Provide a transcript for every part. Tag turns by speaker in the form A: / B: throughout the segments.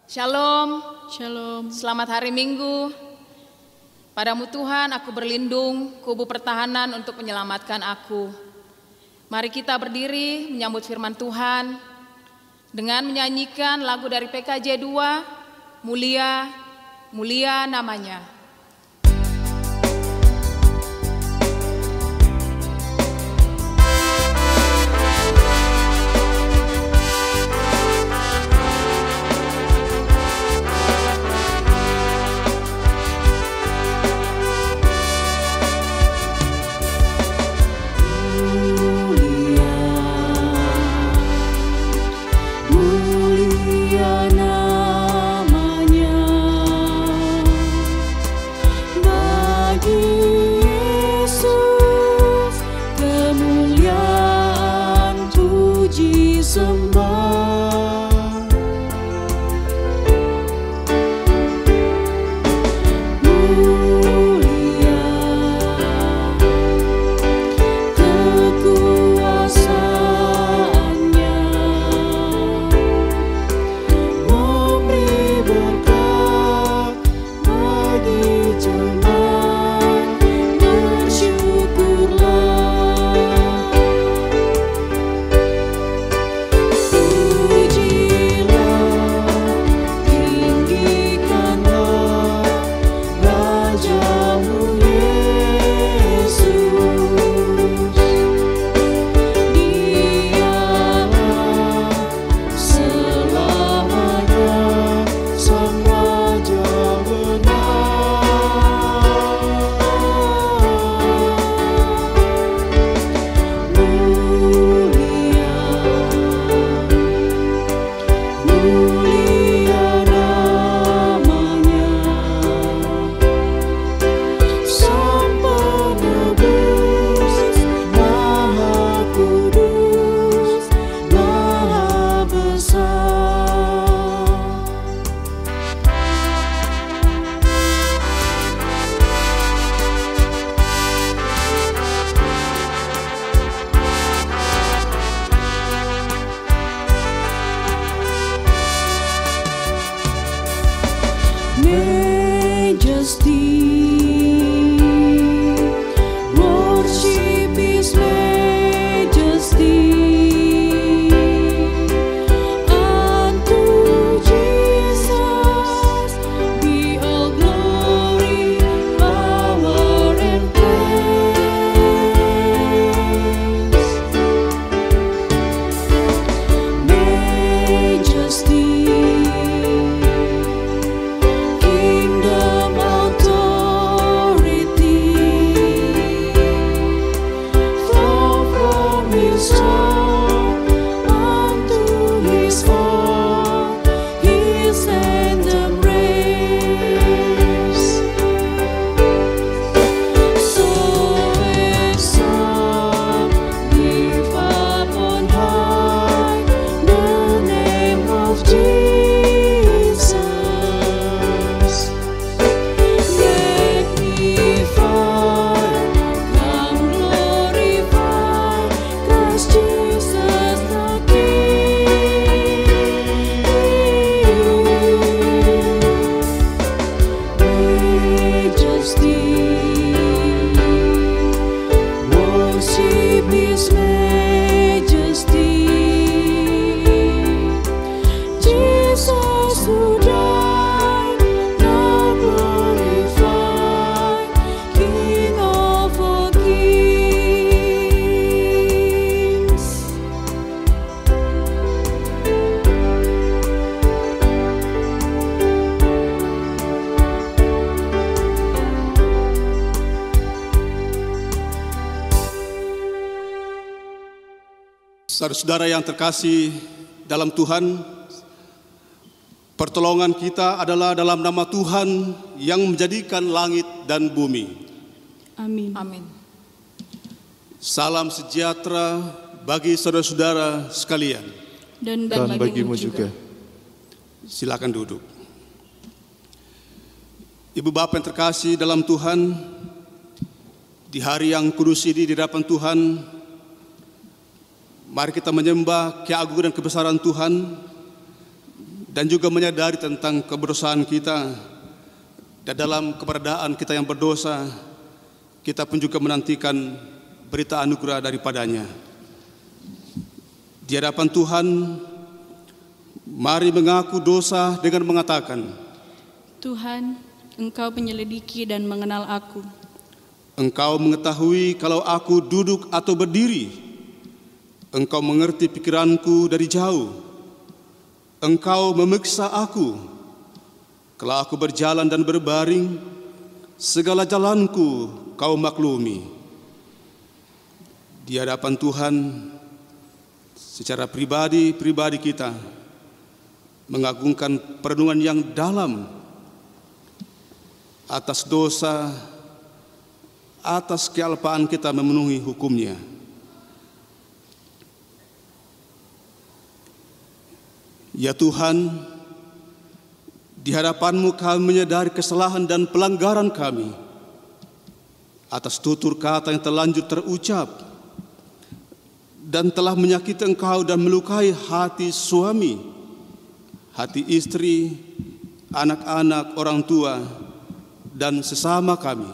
A: Shalom.
B: Shalom.
A: Selamat hari Minggu. Padamu Tuhan aku berlindung, kubu pertahanan untuk menyelamatkan aku. Mari kita berdiri menyambut firman Tuhan dengan menyanyikan lagu dari PKJ 2, Mulia, Mulia Namanya.
C: Saudara-saudara yang terkasih dalam Tuhan, pertolongan kita adalah dalam nama Tuhan yang menjadikan langit dan bumi.
B: Amin.
A: Amin.
C: Salam sejahtera bagi saudara-saudara sekalian.
B: Dan
D: bagimu juga.
C: Silakan duduk. Ibu Bapak yang terkasih dalam Tuhan, di hari yang kudus ini di hadapan Tuhan, mari kita menyembah keagungan dan kebesaran Tuhan dan juga menyadari tentang keberdosaan kita, dan dalam keberadaan kita yang berdosa, kita pun juga menantikan berita anugerah daripadanya. Di hadapan Tuhan, mari mengaku dosa dengan mengatakan,
B: Tuhan, Engkau menyelidiki dan mengenal aku.
C: Engkau mengetahui kalau aku duduk atau berdiri. Engkau mengerti pikiranku dari jauh. Engkau memeksa aku. Kalau aku berjalan dan berbaring, segala jalanku Kau maklumi. Di hadapan Tuhan, secara pribadi kita mengagungkan perenungan yang dalam atas dosa, atas kealpaan kita memenuhi hukumnya. Ya Tuhan, di hadapan-Mu kami menyadari kesalahan dan pelanggaran kami atas tutur kata yang terlanjur terucap dan telah menyakiti Engkau dan melukai hati suami, hati istri, anak-anak, orang tua, dan sesama kami.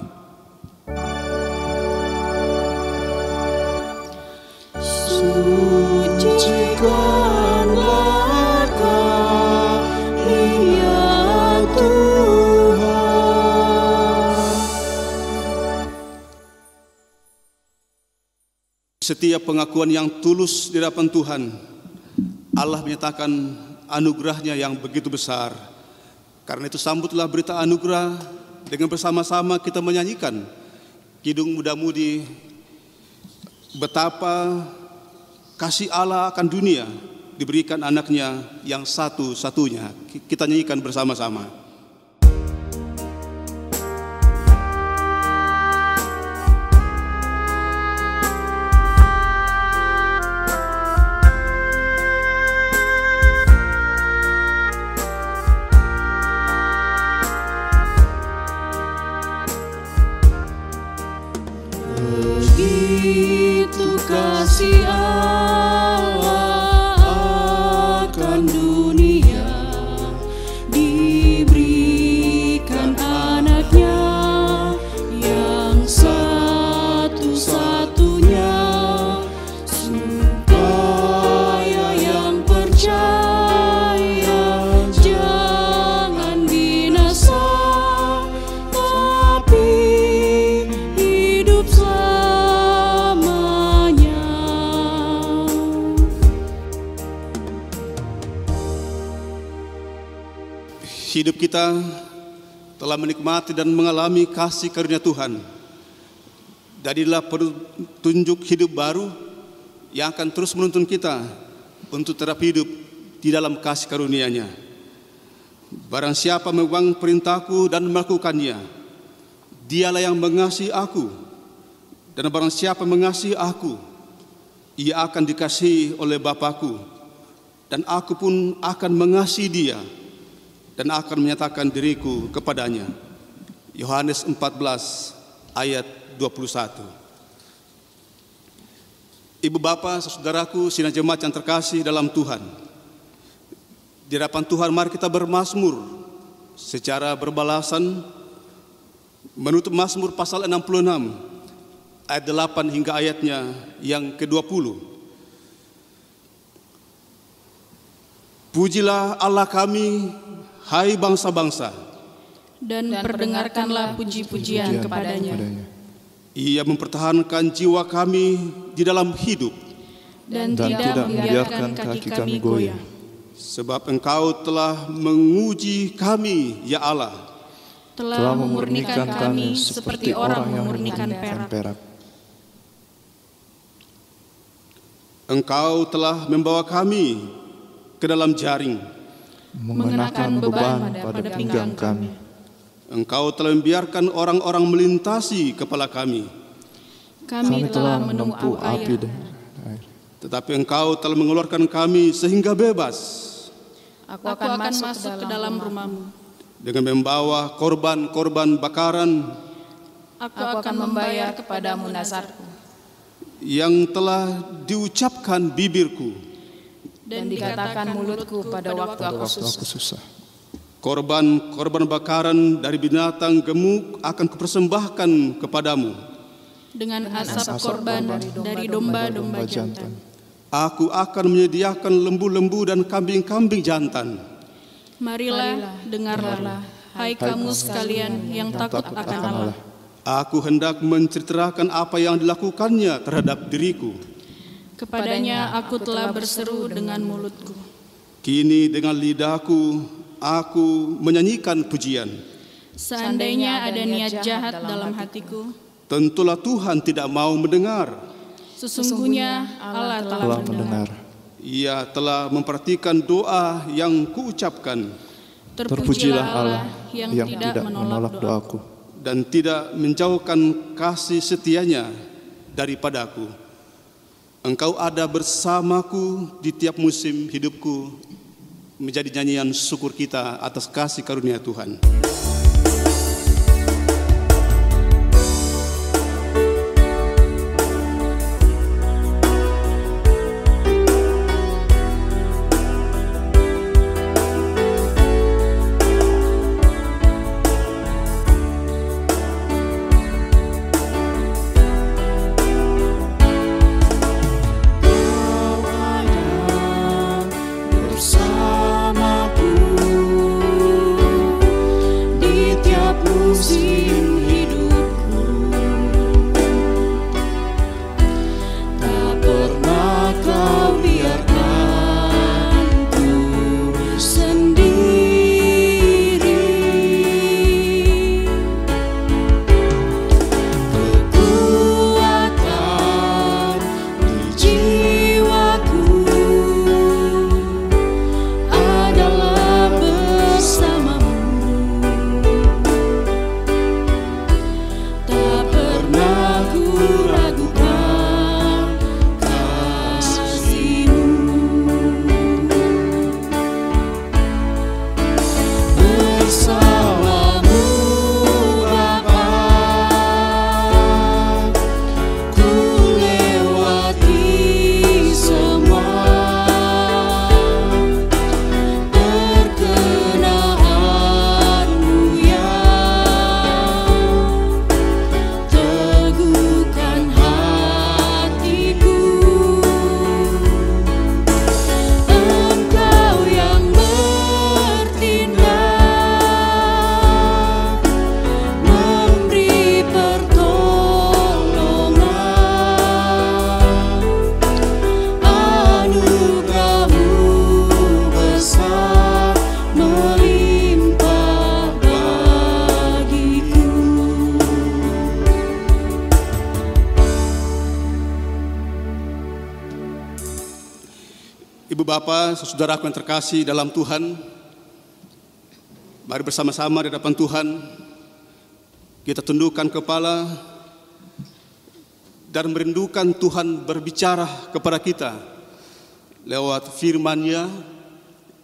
D: Sucikanlah kami ya Tuhan.
C: Setiap pengakuan yang tulus di hadapan Tuhan, Allah menyatakan anugerahnya yang begitu besar. Karena itu sambutlah berita anugerah dengan bersama-sama kita menyanyikan Kidung Muda-Mudi, betapa kasih Allah akan dunia diberikan anaknya yang satu-satunya. Kita nyanyikan bersama-sama.
D: Begitu kasih Allah akan dunia, diberikan anaknya yang satu-satunya, supaya yang percaya jangan binasa, tapi hidup selamanya.
C: Hidup kita telah menikmati dan mengalami kasih karunia Tuhan. Jadilah petunjuk hidup baru yang akan terus menuntun kita untuk tetap hidup di dalam kasih karunia-Nya. Barang siapa memegang perintahku dan melakukannya, dialah yang mengasihi aku. Dan barang siapa mengasihi aku, ia akan dikasihi oleh Bapa-Ku. Dan aku pun akan mengasihi dia dan akan menyatakan diriku kepadanya. Yohanes 14 ayat 21. Ibu bapa, saudaraku, sidang jemaat yang terkasih dalam Tuhan. Di hadapan Tuhan mari kita bermazmur secara berbalasan menutup Mazmur pasal 66 ayat 8 hingga ayatnya yang ke-20. Pujilah Allah kami, hai bangsa-bangsa,
B: Dan perdengarkanlah puji-pujian kepadanya.
C: Ia mempertahankan jiwa kami di dalam hidup,
B: Dan tidak membiarkan kaki kami goyah.
C: sebab Engkau telah menguji kami, ya Allah.
B: Telah memurnikan kami seperti orang memurnikan perak.
C: Engkau telah membawa kami ke dalam jaring.
B: Mengenakan beban pada pinggang kami.
C: Engkau telah membiarkan orang-orang melintasi kepala kami.
B: Kami telah menempuh api
D: dan
C: Tetapi Engkau telah mengeluarkan kami sehingga bebas,
B: Aku akan masuk ke dalam rumah-Mu.
C: dengan membawa korban-korban bakaran
B: Aku
A: Aku akan membayar kepadamu nazarku.
C: yang telah diucapkan bibirku.
A: dan dikatakan mulutku pada waktu aku susah.
C: Korban bakaran dari binatang gemuk akan kupersembahkan kepadamu.
D: Dengan asap korban dari domba-domba jantan.
C: Aku akan menyediakan lembu-lembu dan kambing-kambing jantan.
D: Marilah, dengarlah, hai kamu sekalian yang takut akan Allah.
C: Aku hendak menceritakan apa yang dilakukannya terhadap diriku.
D: Kepadanya aku telah berseru dengan mulutku.
C: Kini dengan lidahku aku menyanyikan pujian.
D: Seandainya ada niat jahat dalam hatiku,
C: tentulah Tuhan tidak mau mendengar.
D: Sesungguhnya Allah telah mendengar.
C: Ia telah memperhatikan doa yang kuucapkan.
D: Terpujilah Allah yang tidak menolak doaku
C: dan tidak menjauhkan kasih setianya daripadaku. Engkau ada bersamaku di tiap musim hidupku, menjadi nyanyian syukur kita atas kasih karunia Tuhan. Ibu Bapa, saudaraku yang terkasih dalam Tuhan, mari bersama-sama di hadapan Tuhan kita tundukkan kepala dan merindukan Tuhan berbicara kepada kita lewat firman-Nya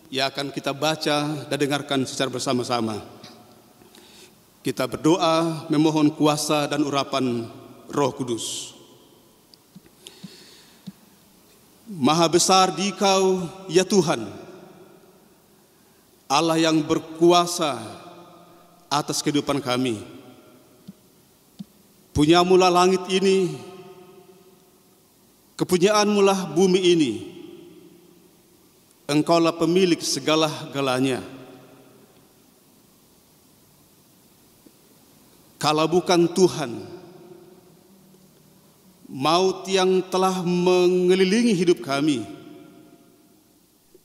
C: yang akan kita baca dan dengarkan secara bersama-sama. Kita berdoa memohon kuasa dan urapan Roh Kudus. Maha besar Dikau, ya Tuhan, Allah yang berkuasa atas kehidupan kami. Punyamulah langit ini, kepunyaanmulah bumi ini. Engkaulah pemilik segala-galanya. Kalau bukan Tuhan, maut yang telah mengelilingi hidup kami,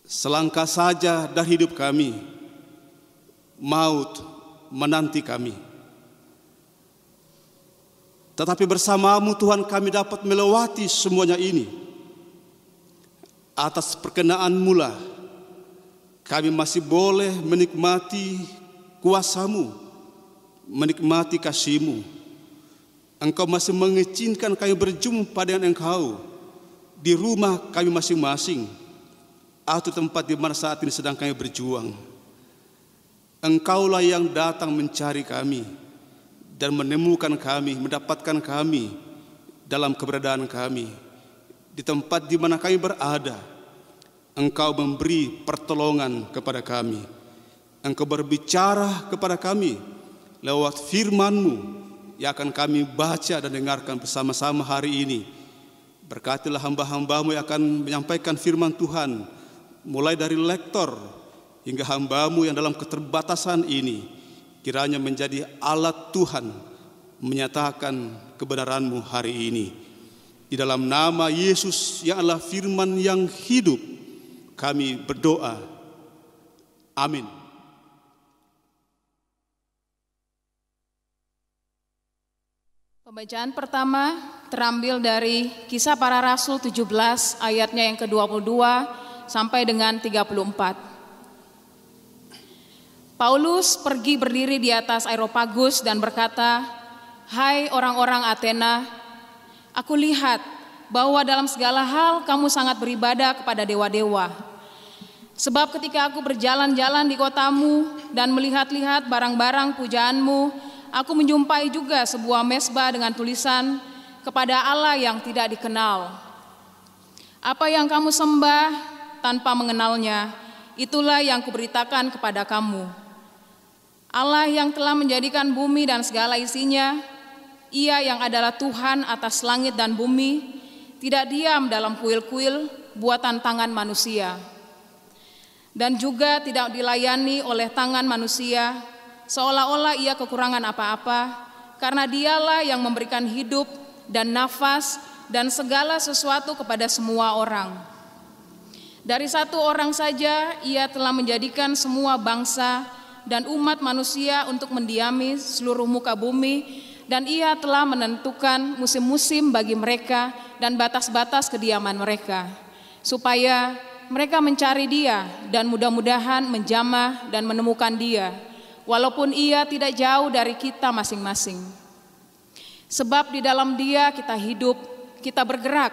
C: selangkah saja dari hidup kami, maut menanti kami. Tetapi bersamamu Tuhan kami dapat melewati semuanya ini. Atas perkenaanmu lah kami masih boleh menikmati kuasa-Mu, menikmati kasih-Mu. Engkau masih mengizinkan kami berjumpa dengan Engkau di rumah kami masing-masing atau tempat di mana saat ini sedang kami berjuang. Engkaulah yang datang mencari kami dan menemukan kami, mendapatkan kami dalam keberadaan kami di tempat di mana kami berada. Engkau memberi pertolongan kepada kami. Engkau berbicara kepada kami lewat firman-Mu yang akan kami baca dan dengarkan bersama-sama hari ini. Berkatilah hamba-hamba-Mu yang akan menyampaikan firman Tuhan, mulai dari lektor hingga hamba-Mu yang dalam keterbatasan ini, kiranya menjadi alat Tuhan menyatakan kebenaran-Mu hari ini. Di dalam nama Yesus yang adalah firman yang hidup, kami berdoa. Amin.
A: Pembacaan pertama terambil dari Kisah Para Rasul 17 ayatnya yang ke-22 sampai dengan 34. Paulus pergi berdiri di atas Areopagus dan berkata, "Hai orang-orang Athena, aku lihat bahwa dalam segala hal kamu sangat beribadah kepada dewa-dewa. Sebab ketika aku berjalan-jalan di kotamu dan melihat-lihat barang-barang pujaanmu, aku menjumpai juga sebuah mezbah dengan tulisan, kepada Allah yang tidak dikenal. Apa yang kamu sembah tanpa mengenalnya, itulah yang kuberitakan kepada kamu. Allah yang telah menjadikan bumi dan segala isinya, Ia yang adalah Tuhan atas langit dan bumi, tidak diam dalam kuil-kuil buatan tangan manusia, dan juga tidak dilayani oleh tangan manusia, seolah-olah Ia kekurangan apa-apa, karena Dialah yang memberikan hidup dan nafas dan segala sesuatu kepada semua orang. Dari satu orang saja Ia telah menjadikan semua bangsa dan umat manusia untuk mendiami seluruh muka bumi, dan Ia telah menentukan musim-musim bagi mereka dan batas-batas kediaman mereka, supaya mereka mencari Dia dan mudah-mudahan menjamah dan menemukan Dia, walaupun Ia tidak jauh dari kita masing-masing. Sebab di dalam Dia kita hidup, kita bergerak,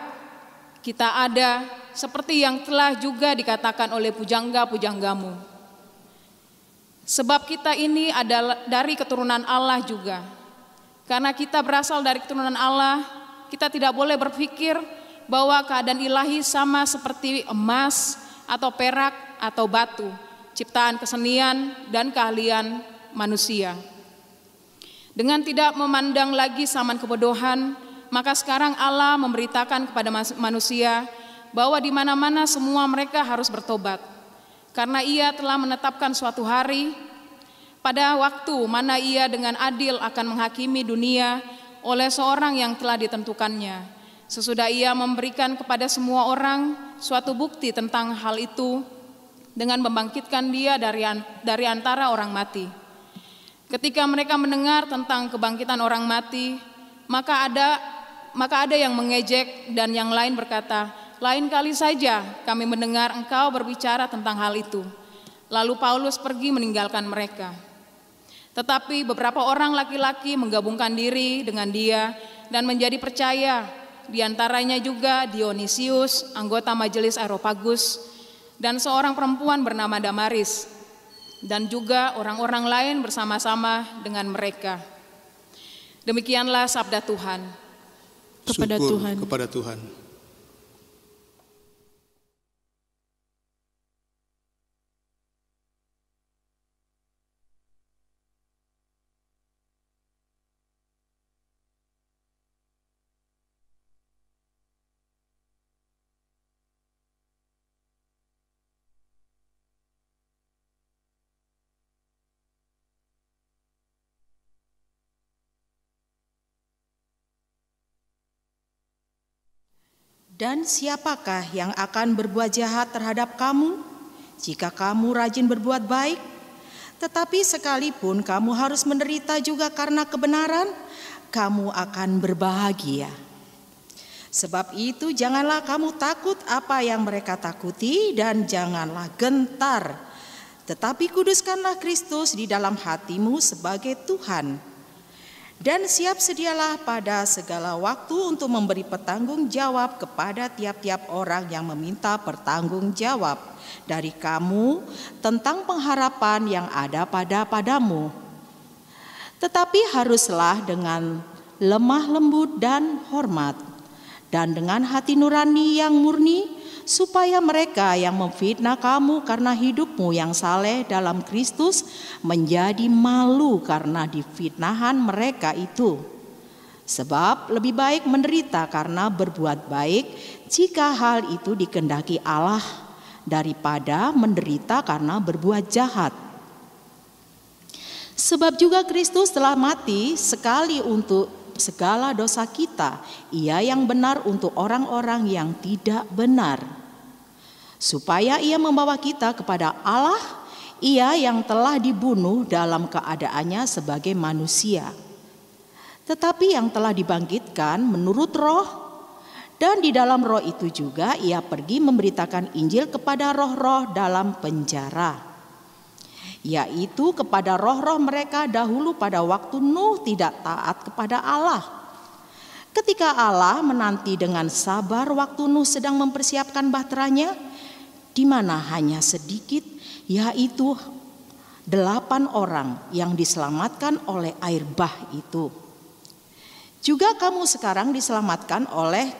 A: kita ada, seperti yang telah juga dikatakan oleh pujangga-pujanggamu. Sebab kita ini adalah dari keturunan Allah juga. Karena kita berasal dari keturunan Allah, kita tidak boleh berpikir bahwa keadaan ilahi sama seperti emas atau perak atau batu, ciptaan kesenian dan keahlian manusia. Dengan tidak memandang lagi zaman kebodohan, maka sekarang Allah memberitakan kepada manusia bahwa di mana-mana semua mereka harus bertobat. Karena Ia telah menetapkan suatu hari pada waktu mana Ia dengan adil akan menghakimi dunia oleh seorang yang telah ditentukannya. Sesudah Ia memberikan kepada semua orang suatu bukti tentang hal itu dengan membangkitkan Dia dari antara orang mati. Ketika mereka mendengar tentang kebangkitan orang mati, maka ada yang mengejek dan yang lain berkata, "Lain kali saja kami mendengar engkau berbicara tentang hal itu." Lalu Paulus pergi meninggalkan mereka. Tetapi beberapa orang laki-laki menggabungkan diri dengan dia dan menjadi percaya, di antaranya juga Dionisius, anggota majelis Areopagus, dan seorang perempuan bernama Damaris, dan juga orang-orang lain bersama-sama dengan mereka. Demikianlah sabda Tuhan.
C: Kepada Tuhan.
E: Dan siapakah yang akan berbuat jahat terhadap kamu jika kamu rajin berbuat baik? Tetapi sekalipun kamu harus menderita juga karena kebenaran, kamu akan berbahagia. Sebab itu janganlah kamu takut apa yang mereka takuti, dan janganlah gentar. Tetapi kuduskanlah Kristus di dalam hatimu sebagai Tuhan. Dan siap sedialah pada segala waktu untuk memberi pertanggung jawab kepada tiap-tiap orang yang meminta pertanggung jawab dari kamu tentang pengharapan yang ada padamu. Tetapi haruslah dengan lemah lembut dan hormat, dan dengan hati nurani yang murni, supaya mereka yang memfitnah kamu karena hidupmu yang saleh dalam Kristus menjadi malu karena difitnahan mereka itu. Sebab lebih baik menderita karena berbuat baik jika hal itu dikehendaki Allah daripada menderita karena berbuat jahat. Sebab juga Kristus telah mati sekali untuk segala dosa kita, Ia yang benar untuk orang-orang yang tidak benar, supaya Ia membawa kita kepada Allah, Ia yang telah dibunuh dalam keadaannya sebagai manusia, tetapi yang telah dibangkitkan menurut roh, dan di dalam roh itu juga Ia pergi memberitakan Injil kepada roh-roh dalam penjara, yaitu kepada roh-roh mereka dahulu pada waktu Nuh tidak taat kepada Allah. Ketika Allah menanti dengan sabar waktu Nuh sedang mempersiapkan bahteranya, di mana hanya sedikit, yaitu 8 orang yang diselamatkan oleh air bah itu. Juga kamu sekarang diselamatkan oleh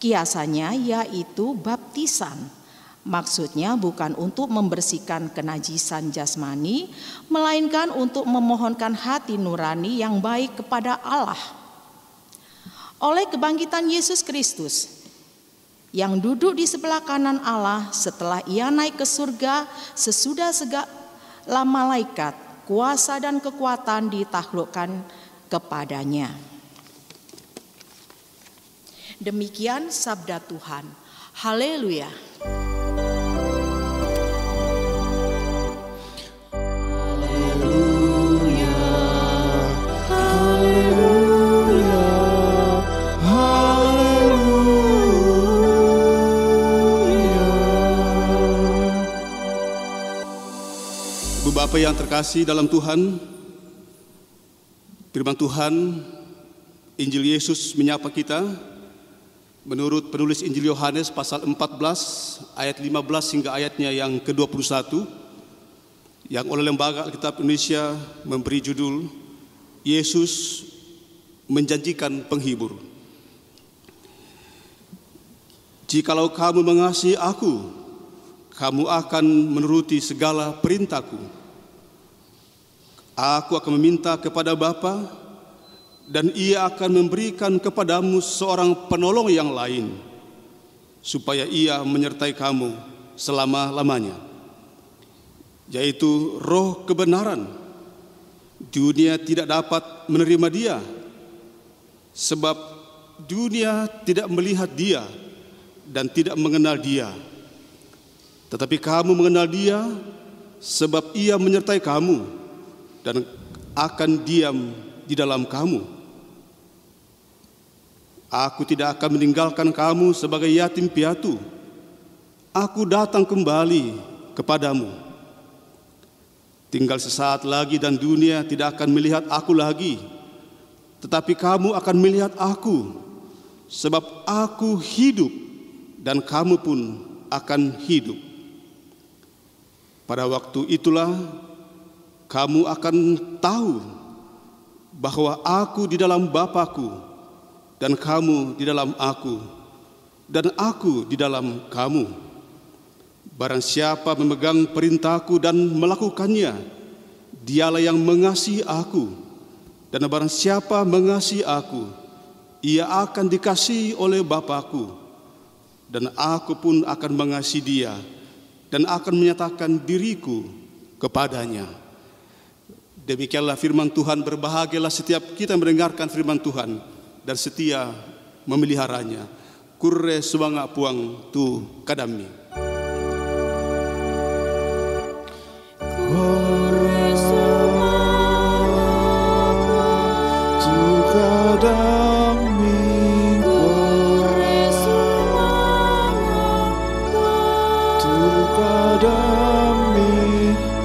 E: kiasannya, yaitu baptisan. Maksudnya bukan untuk membersihkan kenajisan jasmani, melainkan untuk memohonkan hati nurani yang baik kepada Allah. Oleh kebangkitan Yesus Kristus yang duduk di sebelah kanan Allah setelah Ia naik ke surga, sesudah segala malaikat, kuasa dan kekuatan ditaklukkan kepadanya. Demikian sabda Tuhan. Haleluya.
C: Bapa yang terkasih dalam Tuhan, firman Tuhan, Injil Yesus menyapa kita menurut penulis Injil Yohanes pasal 14 ayat 15 hingga ayatnya yang ke-21 yang oleh Lembaga Alkitab Indonesia memberi judul Yesus menjanjikan penghibur. Jikalau kamu mengasihi aku, kamu akan menuruti segala perintahku. Aku akan meminta kepada Bapa, dan Ia akan memberikan kepadamu seorang penolong yang lain, supaya Ia menyertai kamu selama-lamanya, yaitu Roh kebenaran. Dunia tidak dapat menerima Dia, sebab dunia tidak melihat Dia dan tidak mengenal Dia. Tetapi kamu mengenal Dia, sebab Ia menyertai kamu dan akan diam di dalam kamu. Aku tidak akan meninggalkan kamu sebagai yatim piatu. Aku datang kembali kepadamu. Tinggal sesaat lagi dan dunia tidak akan melihat aku lagi, tetapi kamu akan melihat aku, sebab aku hidup dan kamu pun akan hidup. Pada waktu itulah kamu akan tahu bahwa aku di dalam Bapa-Ku dan kamu di dalam aku dan aku di dalam kamu. Barang siapa memegang perintahku dan melakukannya, dialah yang mengasihi aku. Dan barang siapa mengasihi aku, ia akan dikasihi oleh Bapa-Ku. Dan aku pun akan mengasihi dia dan akan menyatakan diriku kepadanya. Demikianlah firman Tuhan. Berbahagialah setiap kita mendengarkan firman Tuhan dan setia memeliharanya. Kurre suanga puang tu kadami.
B: Kurre suanga tu kadami. Kurre suanga tu kadami.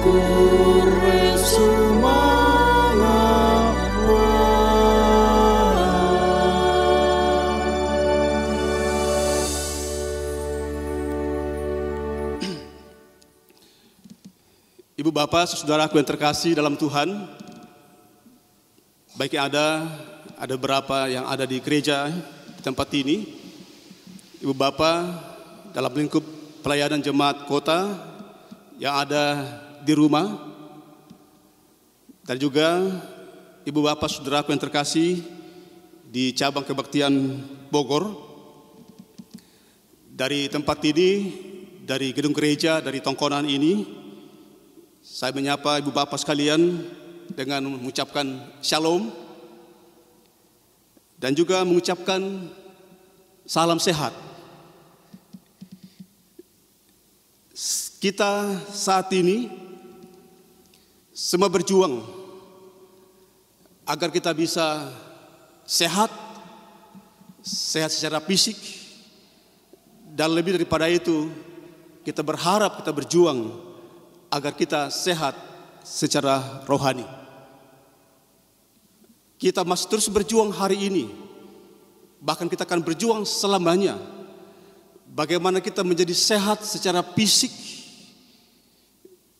B: Kurre suanga.
C: Ibu bapak, saudaraku yang terkasih dalam Tuhan, baik yang ada berapa yang ada di gereja di tempat ini, ibu bapak dalam lingkup pelayanan jemaat kota yang ada di rumah, dan juga Ibu Bapak Saudaraku yang terkasih di cabang kebaktian Bogor. Dari tempat ini, dari gedung gereja, dari tongkonan ini, saya menyapa Ibu Bapak sekalian dengan mengucapkan shalom dan juga mengucapkan salam sehat. Kita saat ini semua berjuang agar kita bisa sehat secara fisik, dan lebih daripada itu kita berharap, kita berjuang agar kita sehat secara rohani. Kita masih terus berjuang hari ini, bahkan kita akan berjuang selamanya. Bagaimana kita menjadi sehat secara fisik,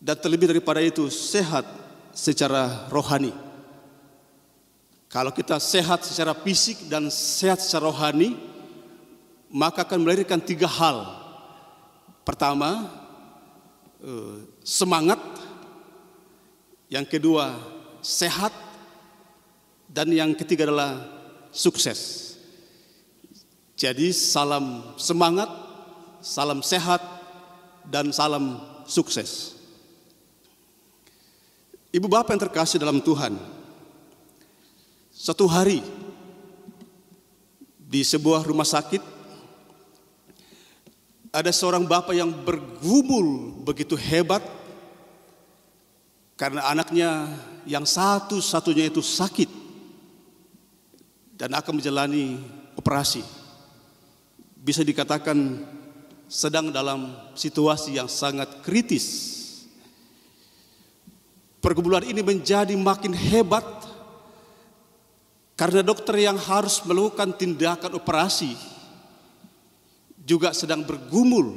C: dan terlebih daripada itu sehat secara rohani. Kalau kita sehat secara fisik dan sehat secara rohani, maka akan melahirkan 3 hal. Pertama, semangat. Yang kedua, sehat. Dan yang ketiga adalah sukses. Jadi salam semangat, salam sehat, dan salam sukses. Ibu Bapak yang terkasih dalam Tuhan, suatu hari di sebuah rumah sakit ada seorang bapak yang bergumul begitu hebat karena anaknya yang satu-satunya itu sakit dan akan menjalani operasi. Bisa dikatakan sedang dalam situasi yang sangat kritis. Pergumulan ini menjadi makin hebat karena dokter yang harus melakukan tindakan operasi juga sedang bergumul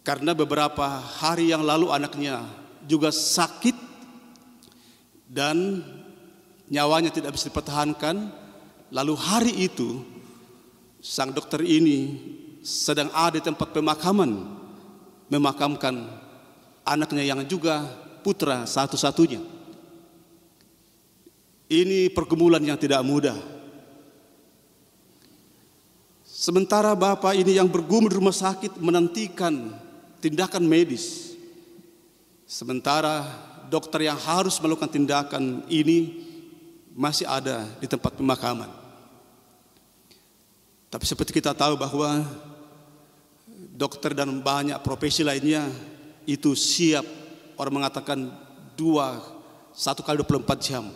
C: karena beberapa hari yang lalu anaknya juga sakit dan nyawanya tidak bisa dipertahankan. Lalu hari itu sang dokter ini sedang ada di tempat pemakaman, memakamkan anaknya yang juga putra satu-satunya. Ini pergumulan yang tidak mudah. Sementara bapak ini yang bergumul di rumah sakit menantikan tindakan medis, sementara dokter yang harus melakukan tindakan ini masih ada di tempat pemakaman. Tapi seperti kita tahu bahwa dokter dan banyak profesi lainnya itu siap, orang mengatakan 1 kali 24 jam.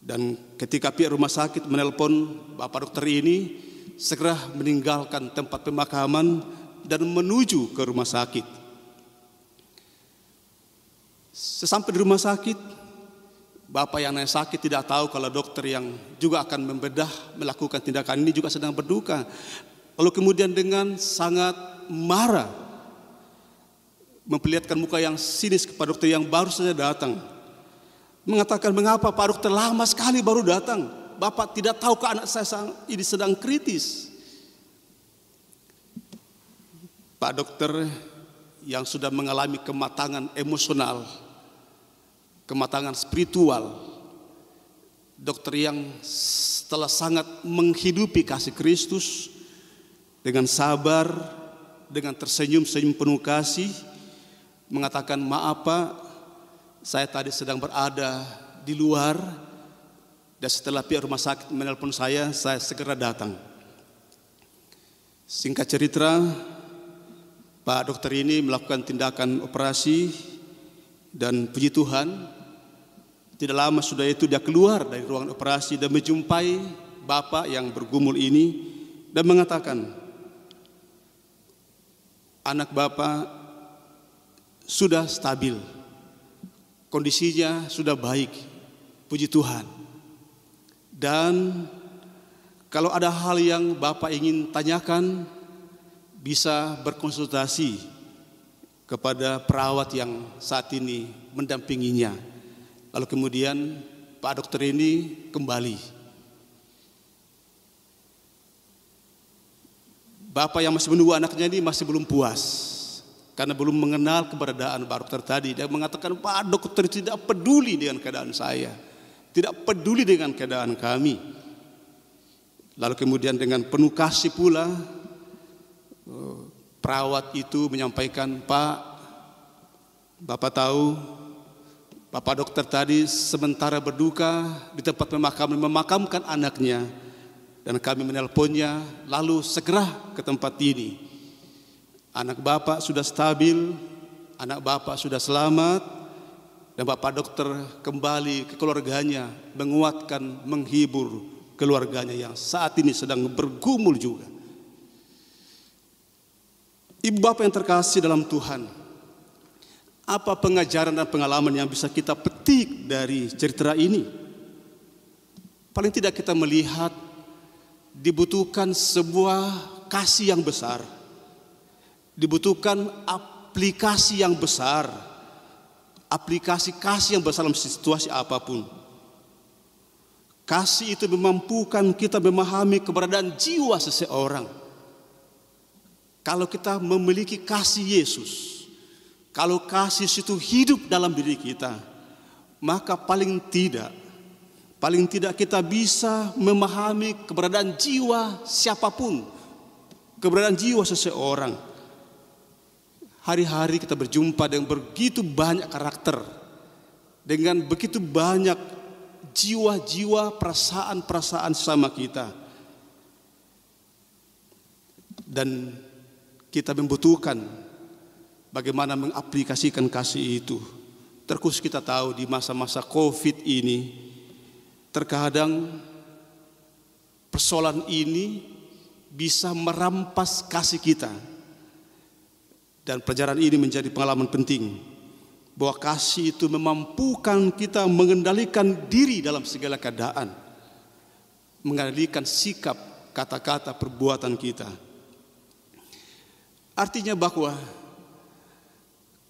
C: Dan ketika pihak rumah sakit menelpon bapak dokter ini, segera meninggalkan tempat pemakaman dan menuju ke rumah sakit. Sesampai di rumah sakit, bapak yang sakit tidak tahu kalau dokter yang juga akan membedah melakukan tindakan ini juga sedang berduka. Lalu kemudian dengan sangat marah memperlihatkan muka yang sinis kepada dokter yang baru saja datang, mengatakan, "Mengapa Pak Dokter lama sekali baru datang? Bapak tidak tahu ke anak saya ini sedang kritis." Pak Dokter yang sudah mengalami kematangan emosional, kematangan spiritual, dokter yang setelah sangat menghidupi kasih Kristus dengan sabar, dengan tersenyum-senyum penuh kasih, mengatakan, "Maaf Pak, saya tadi sedang berada di luar dan setelah pihak rumah sakit menelpon saya segera datang." Singkat cerita, Pak dokter ini melakukan tindakan operasi dan puji Tuhan, tidak lama sudah itu dia keluar dari ruangan operasi dan menjumpai bapak yang bergumul ini dan mengatakan, "Anak bapak sudah stabil, kondisinya sudah baik, puji Tuhan. Dan kalau ada hal yang Bapak ingin tanyakan, bisa berkonsultasi kepada perawat yang saat ini mendampinginya." Lalu kemudian Pak dokter ini kembali. Bapak yang masih menunggu anaknya ini masih belum puas, karena belum mengenal keberadaan Pak Dokter tadi. Dia mengatakan, Pak Dokter tidak peduli dengan keadaan saya, tidak peduli dengan keadaan kami. Lalu kemudian dengan penuh kasih pula, perawat itu menyampaikan, Pak, Bapak tahu, Bapak Dokter tadi sementara berduka di tempat memakamkan anaknya, dan kami menelponnya, lalu segera ke tempat ini. Anak Bapak sudah stabil, anak Bapak sudah selamat, dan Bapak Dokter kembali ke keluarganya, menguatkan, menghibur keluarganya yang saat ini sedang bergumul juga. Ibu Bapak yang terkasih dalam Tuhan, apa pengajaran dan pengalaman yang bisa kita petik dari cerita ini? Paling tidak kita melihat dibutuhkan sebuah kasih yang besar, dibutuhkan aplikasi yang besar, aplikasi kasih yang besar dalam situasi apapun. Kasih itu memampukan kita memahami keberadaan jiwa seseorang. Kalau kita memiliki kasih Yesus, kalau kasih itu hidup dalam diri kita, maka paling tidak kita bisa memahami keberadaan jiwa siapapun, keberadaan jiwa seseorang. Hari-hari kita berjumpa dengan begitu banyak karakter, dengan begitu banyak jiwa-jiwa, perasaan-perasaan sesama kita. Dan kita membutuhkan bagaimana mengaplikasikan kasih itu. Terkhusus kita tahu di masa-masa COVID ini, terkadang persoalan ini bisa merampas kasih kita. Dan pelajaran ini menjadi pengalaman penting, bahwa kasih itu memampukan kita mengendalikan diri dalam segala keadaan, mengendalikan sikap, kata-kata, perbuatan kita. Artinya bahwa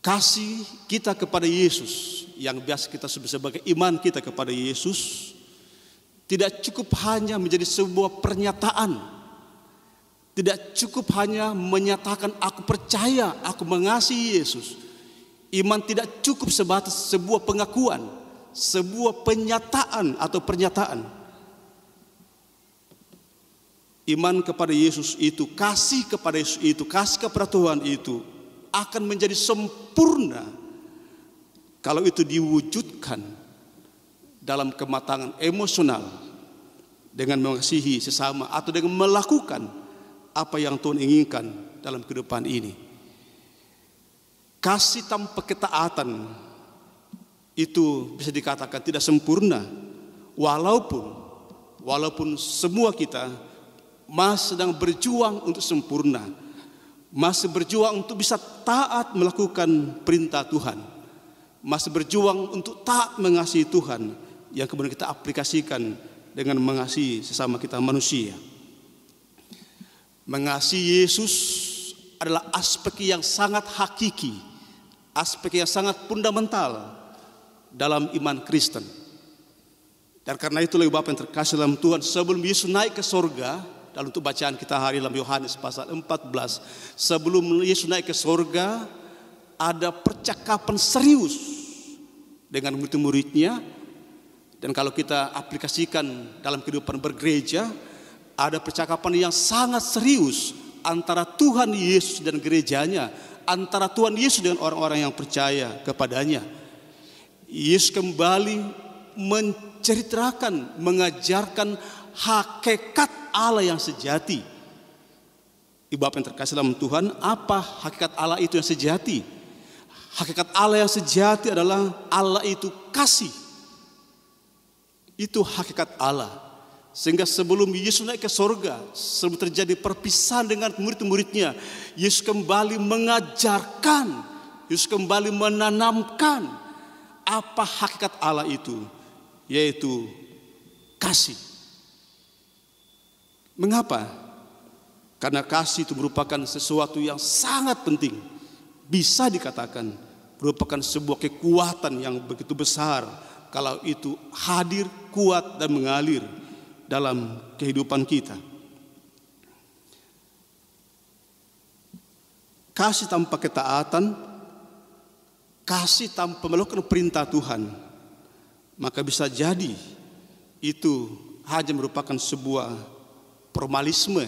C: kasih kita kepada Yesus, yang biasa kita sebut sebagai iman kita kepada Yesus, tidak cukup hanya menjadi sebuah pernyataan, tidak cukup hanya menyatakan aku percaya, aku mengasihi Yesus. Iman tidak cukup sebatas sebuah pengakuan, sebuah penyataan atau pernyataan. Iman kepada Yesus itu, kasih kepada Yesus itu, kasih kepada Tuhan itu akan menjadi sempurna kalau itu diwujudkan dalam kematangan emosional, dengan mengasihi sesama atau dengan melakukan apa yang Tuhan inginkan dalam kehidupan ini. Kasih tanpa ketaatan itu bisa dikatakan tidak sempurna, walaupun semua kita masih sedang berjuang untuk sempurna, masih berjuang untuk bisa taat melakukan perintah Tuhan, masih berjuang untuk taat mengasihi Tuhan, yang kemudian kita aplikasikan dengan mengasihi sesama kita manusia. Mengasihi Yesus adalah aspek yang sangat hakiki, aspek yang sangat fundamental dalam iman Kristen. Dan karena itu Bapak yang terkasih dalam Tuhan, sebelum Yesus naik ke sorga, dalam untuk bacaan kita hari dalam Yohanes pasal 14, sebelum Yesus naik ke sorga, ada percakapan serius dengan murid-muridnya. Dan kalau kita aplikasikan dalam kehidupan bergereja, ada percakapan yang sangat serius antara Tuhan Yesus dan gerejanya, antara Tuhan Yesus dengan orang-orang yang percaya kepadanya. Yesus kembali menceritakan, mengajarkan hakikat Allah yang sejati. Ibu Bapak yang terkasih dalam Tuhan, apa hakikat Allah itu yang sejati? Hakikat Allah yang sejati adalah Allah itu kasih. Itu hakikat Allah. Sehingga sebelum Yesus naik ke sorga, sebelum terjadi perpisahan dengan murid-muridnya, Yesus kembali mengajarkan, Yesus kembali menanamkan apa hakikat Allah itu, yaitu kasih. Mengapa? Karena kasih itu merupakan sesuatu yang sangat penting, bisa dikatakan merupakan sebuah kekuatan yang begitu besar kalau itu hadir, kuat, dan mengalir dalam kehidupan kita. kasih tanpa ketaatan, kasih tanpa melakukan perintah Tuhan, maka bisa jadi itu hanya merupakan sebuah formalisme,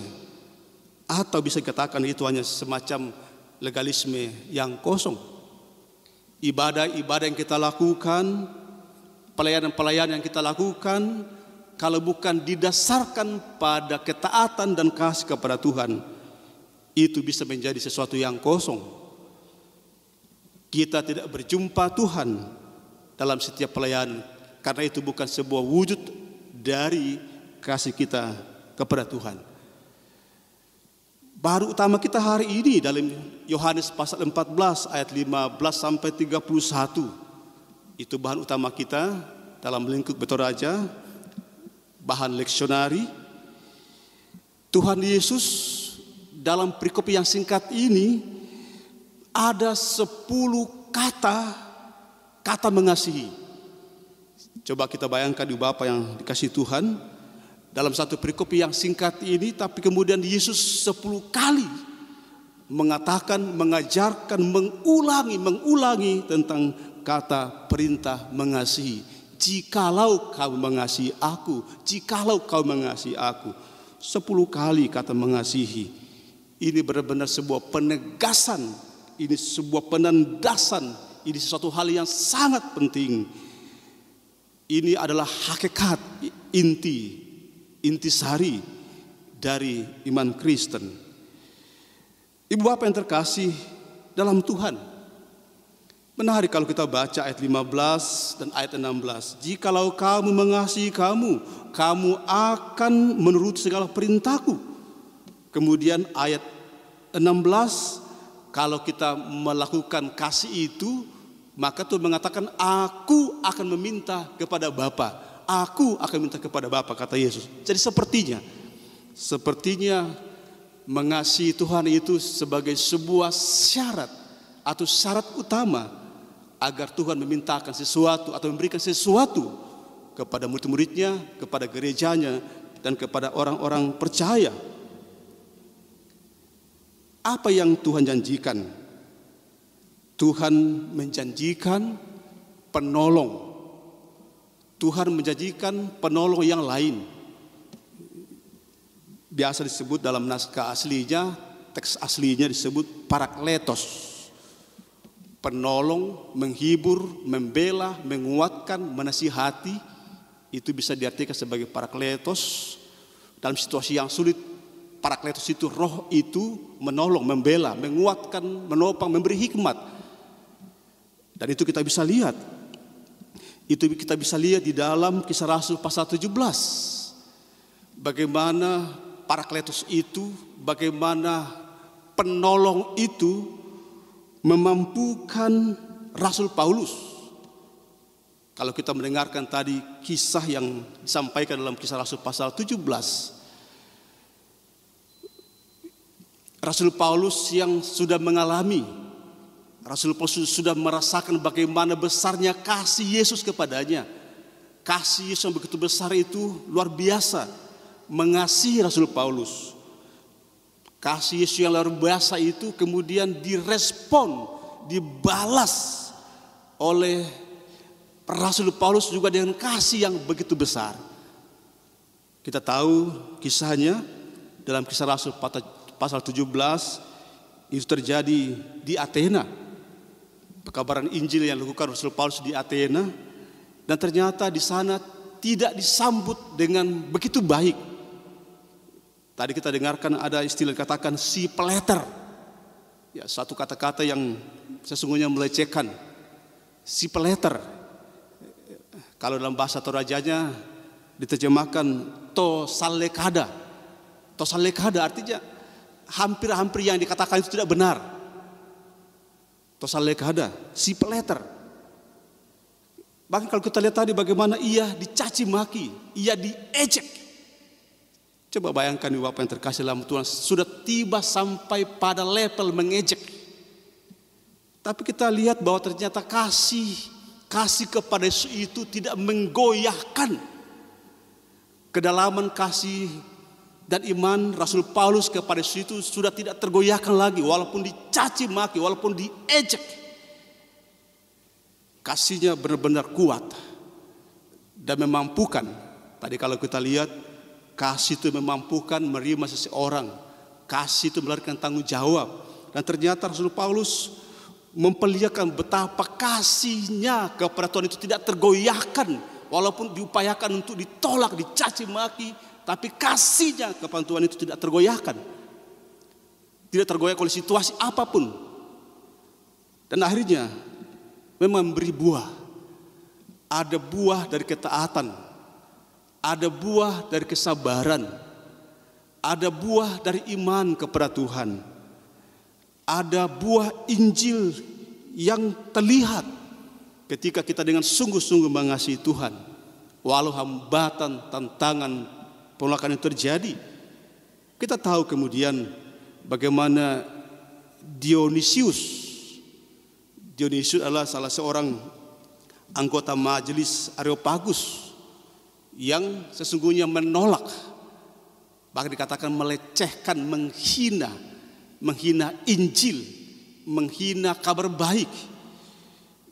C: atau bisa dikatakan itu hanya semacam legalisme yang kosong. Ibadah-ibadah yang kita lakukan, pelayanan-pelayanan yang kita lakukan, kalau bukan didasarkan pada ketaatan dan kasih kepada Tuhan, itu bisa menjadi sesuatu yang kosong. Kita tidak berjumpa Tuhan dalam setiap pelayanan, karena itu bukan sebuah wujud dari kasih kita kepada Tuhan. Bahan utama kita hari ini dalam Yohanes pasal 14 ayat 15 sampai 31. Itu bahan utama kita dalam lingkup Betoraja, bahan leksionari. Tuhan Yesus dalam perikop yang singkat ini ada 10 kata mengasihi. Coba kita bayangkan di Bapa yang dikasihi Tuhan, dalam satu perikop yang singkat ini, tapi kemudian Yesus 10 kali mengatakan, mengajarkan, mengulangi tentang kata perintah mengasihi. Jikalau kau mengasihi aku, jikalau kau mengasihi aku. 10 kali kata mengasihi. Ini benar-benar sebuah penegasan, ini sebuah penandasan, ini sesuatu hal yang sangat penting. Ini adalah hakikat intisari dari iman Kristen. Ibu bapak yang terkasih dalam Tuhan, menarik kalau kita baca ayat 15 dan ayat 16. Jikalau kamu mengasihi kamu akan menuruti segala perintahku. Kemudian ayat 16, kalau kita melakukan kasih itu, maka Tuhan mengatakan, aku akan meminta kepada Bapa. Aku akan minta kepada Bapa, kata Yesus. Jadi sepertinya mengasihi Tuhan itu sebagai sebuah syarat atau syarat utama agar Tuhan memintakan sesuatu atau memberikan sesuatu kepada murid-muridnya, kepada gerejanya, dan kepada orang-orang percaya. Apa yang Tuhan janjikan? Tuhan menjanjikan penolong. Tuhan menjanjikan penolong yang lain. Biasa disebut dalam naskah aslinya, teks aslinya disebut parakletos. Penolong, menghibur, membela, menguatkan, menasihati. Itu bisa diartikan sebagai parakletos. Dalam situasi yang sulit, parakletos itu, roh itu menolong, membela, menguatkan, menopang, memberi hikmat. Dan itu kita bisa lihat. Itu kita bisa lihat di dalam Kisah Rasul pasal 17. Bagaimana parakletos itu, bagaimana penolong itu memampukan Rasul Paulus. Kalau kita mendengarkan tadi kisah yang disampaikan dalam Kisah Rasul pasal 17. Rasul Paulus yang sudah mengalami, Rasul Paulus sudah merasakan bagaimana besarnya kasih Yesus kepadanya. Kasih Yesus yang begitu besar itu luar biasa mengasihi Rasul Paulus. Kasih Yesus yang luar biasa itu kemudian direspon, dibalas oleh Rasul Paulus juga dengan kasih yang begitu besar. Kita tahu kisahnya dalam Kisah Rasul pasal 17, itu terjadi di Athena. Pekabaran Injil yang dilakukan Rasul Paulus di Athena, dan ternyata di sana tidak disambut dengan begitu baik. Tadi kita dengarkan ada istilah dikatakan si peleter. Ya, satu kata-kata yang sesungguhnya melecehkan. Si peleter. Kalau dalam bahasa Torajanya diterjemahkan tosalekada. Tosalekada artinya hampir-hampir yang dikatakan itu tidak benar. Tosalekada, si peleter. Bahkan kalau kita lihat tadi bagaimana ia dicaci maki, ia diejek. Coba bayangkan Bapak yang terkasih dalam Tuhan, sudah tiba sampai pada level mengejek. Tapi kita lihat bahwa ternyata kasih kepada Yesus itu tidak menggoyahkan kedalaman kasih Dan iman Rasul Paulus kepada Yesus itu sudah tidak tergoyahkan lagi, walaupun dicaci maki, walaupun diejek. Kasihnya benar-benar kuat dan memampukan. Tadi kalau kita lihat, kasih itu memampukan menerima seseorang. Kasih itu melahirkan tanggung jawab. Dan ternyata Rasul Paulus memperlihatkan betapa kasihnya kepada Tuhan itu tidak tergoyahkan, walaupun diupayakan untuk ditolak, dicaci maki, tapi kasihnya kepada Tuhan itu tidak tergoyahkan. Tidak tergoyahkan oleh situasi apapun. Dan akhirnya memang memberi buah. Ada buah dari ketaatan, ada buah dari kesabaran, ada buah dari iman kepada Tuhan, ada buah Injil yang terlihat ketika kita dengan sungguh-sungguh mengasihi Tuhan. Walau hambatan, tantangan, penolakan yang terjadi. Kita tahu kemudian bagaimana Dionysius adalah salah seorang anggota majelis Areopagus yang sesungguhnya menolak, bahkan dikatakan melecehkan, menghina Injil, menghina kabar baik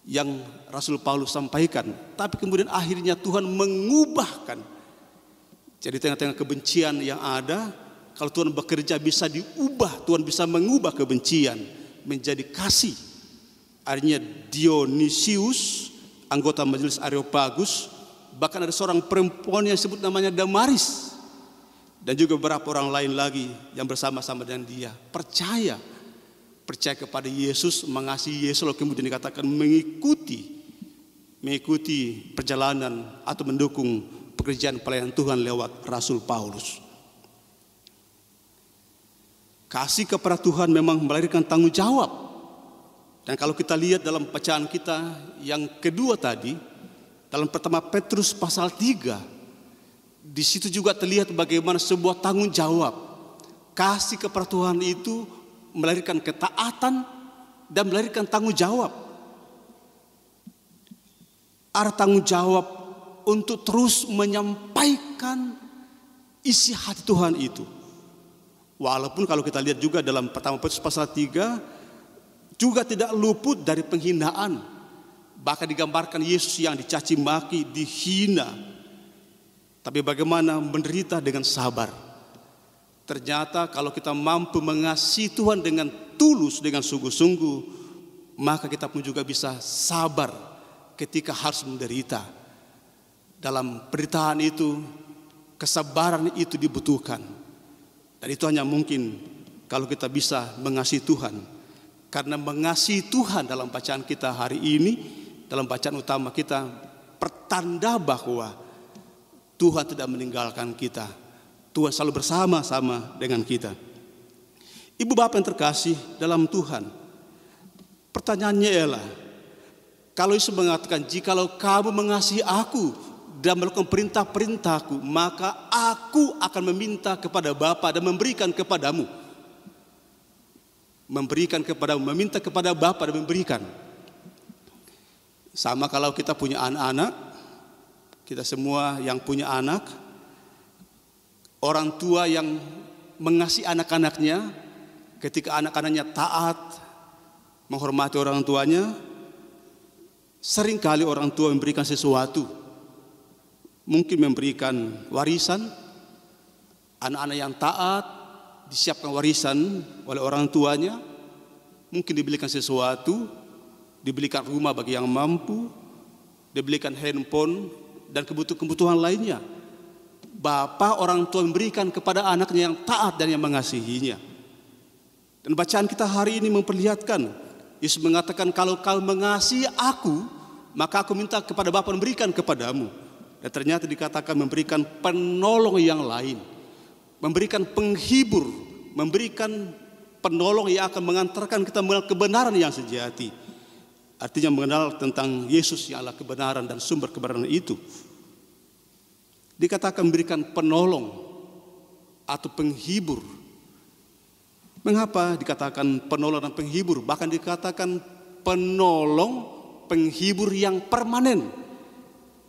C: yang Rasul Paulus sampaikan. Tapi kemudian akhirnya Tuhan mengubahkan. Jadi tengah-tengah kebencian yang ada, kalau Tuhan bekerja bisa diubah, Tuhan bisa mengubah kebencian menjadi kasih. Akhirnya Dionysius, anggota majelis Areopagus, bahkan ada seorang perempuan yang disebut namanya Damaris, dan juga beberapa orang lain lagi yang bersama-sama dengan dia percaya kepada Yesus, mengasihi Yesus, lalu kemudian dikatakan mengikuti perjalanan atau mendukung pekerjaan pelayanan Tuhan lewat Rasul Paulus. Kasih kepada Tuhan memang melahirkan tanggung jawab. Dan kalau kita lihat dalam bacaan kita yang kedua tadi, dalam pertama Petrus pasal 3, di situ juga terlihat bagaimana sebuah tanggung jawab. Kasih kepada Tuhan itu melahirkan ketaatan dan melahirkan tanggung jawab. Ada tanggung jawab untuk terus menyampaikan isi hati Tuhan itu. Walaupun kalau kita lihat juga dalam pertama Petrus pasal 3 juga tidak luput dari penghinaan. Bahkan digambarkan Yesus yang dicaci maki, dihina, tapi bagaimana menderita dengan sabar. Ternyata kalau kita mampu mengasihi Tuhan dengan tulus, dengan sungguh-sungguh, maka kita pun juga bisa sabar ketika harus menderita. Dalam penderitaan itu, kesabaran itu dibutuhkan. Dan itu hanya mungkin kalau kita bisa mengasihi Tuhan. Karena mengasihi Tuhan dalam bacaan kita hari ini, dalam bacaan utama kita, pertanda bahwa Tuhan tidak meninggalkan kita. Tuhan selalu bersama-sama dengan kita. Ibu bapak yang terkasih dalam Tuhan, pertanyaannya ialah, kalau Yesus mengatakan, jikalau kamu mengasihi aku dan melakukan perintah-perintahku, maka aku akan meminta kepada Bapa dan memberikan kepadamu. Memberikan kepadamu, meminta kepada Bapa dan memberikan. Sama kalau kita punya anak-anak, kita semua yang punya anak, orang tua yang mengasihi anak-anaknya, ketika anak-anaknya taat, menghormati orang tuanya, seringkali orang tua memberikan sesuatu. Mungkin memberikan warisan, anak-anak yang taat, disiapkan warisan oleh orang tuanya, mungkin dibelikan sesuatu, dibelikan rumah bagi yang mampu, dibelikan handphone dan kebutuhan lainnya. Bapa orang tua memberikan kepada anaknya yang taat dan yang mengasihinya. Dan bacaan kita hari ini memperlihatkan, Yesus mengatakan, kalau kau mengasihi aku, maka aku minta kepada Bapa memberikan kepadamu. Dan ternyata dikatakan memberikan penolong yang lain, memberikan penghibur, memberikan penolong yang akan mengantarkan kita mengenal kebenaran yang sejati. Artinya mengenal tentang Yesus yang adalah kebenaran dan sumber kebenaran itu. Dikatakan memberikan penolong atau penghibur. Mengapa dikatakan penolong dan penghibur? Bahkan dikatakan penolong, penghibur yang permanen.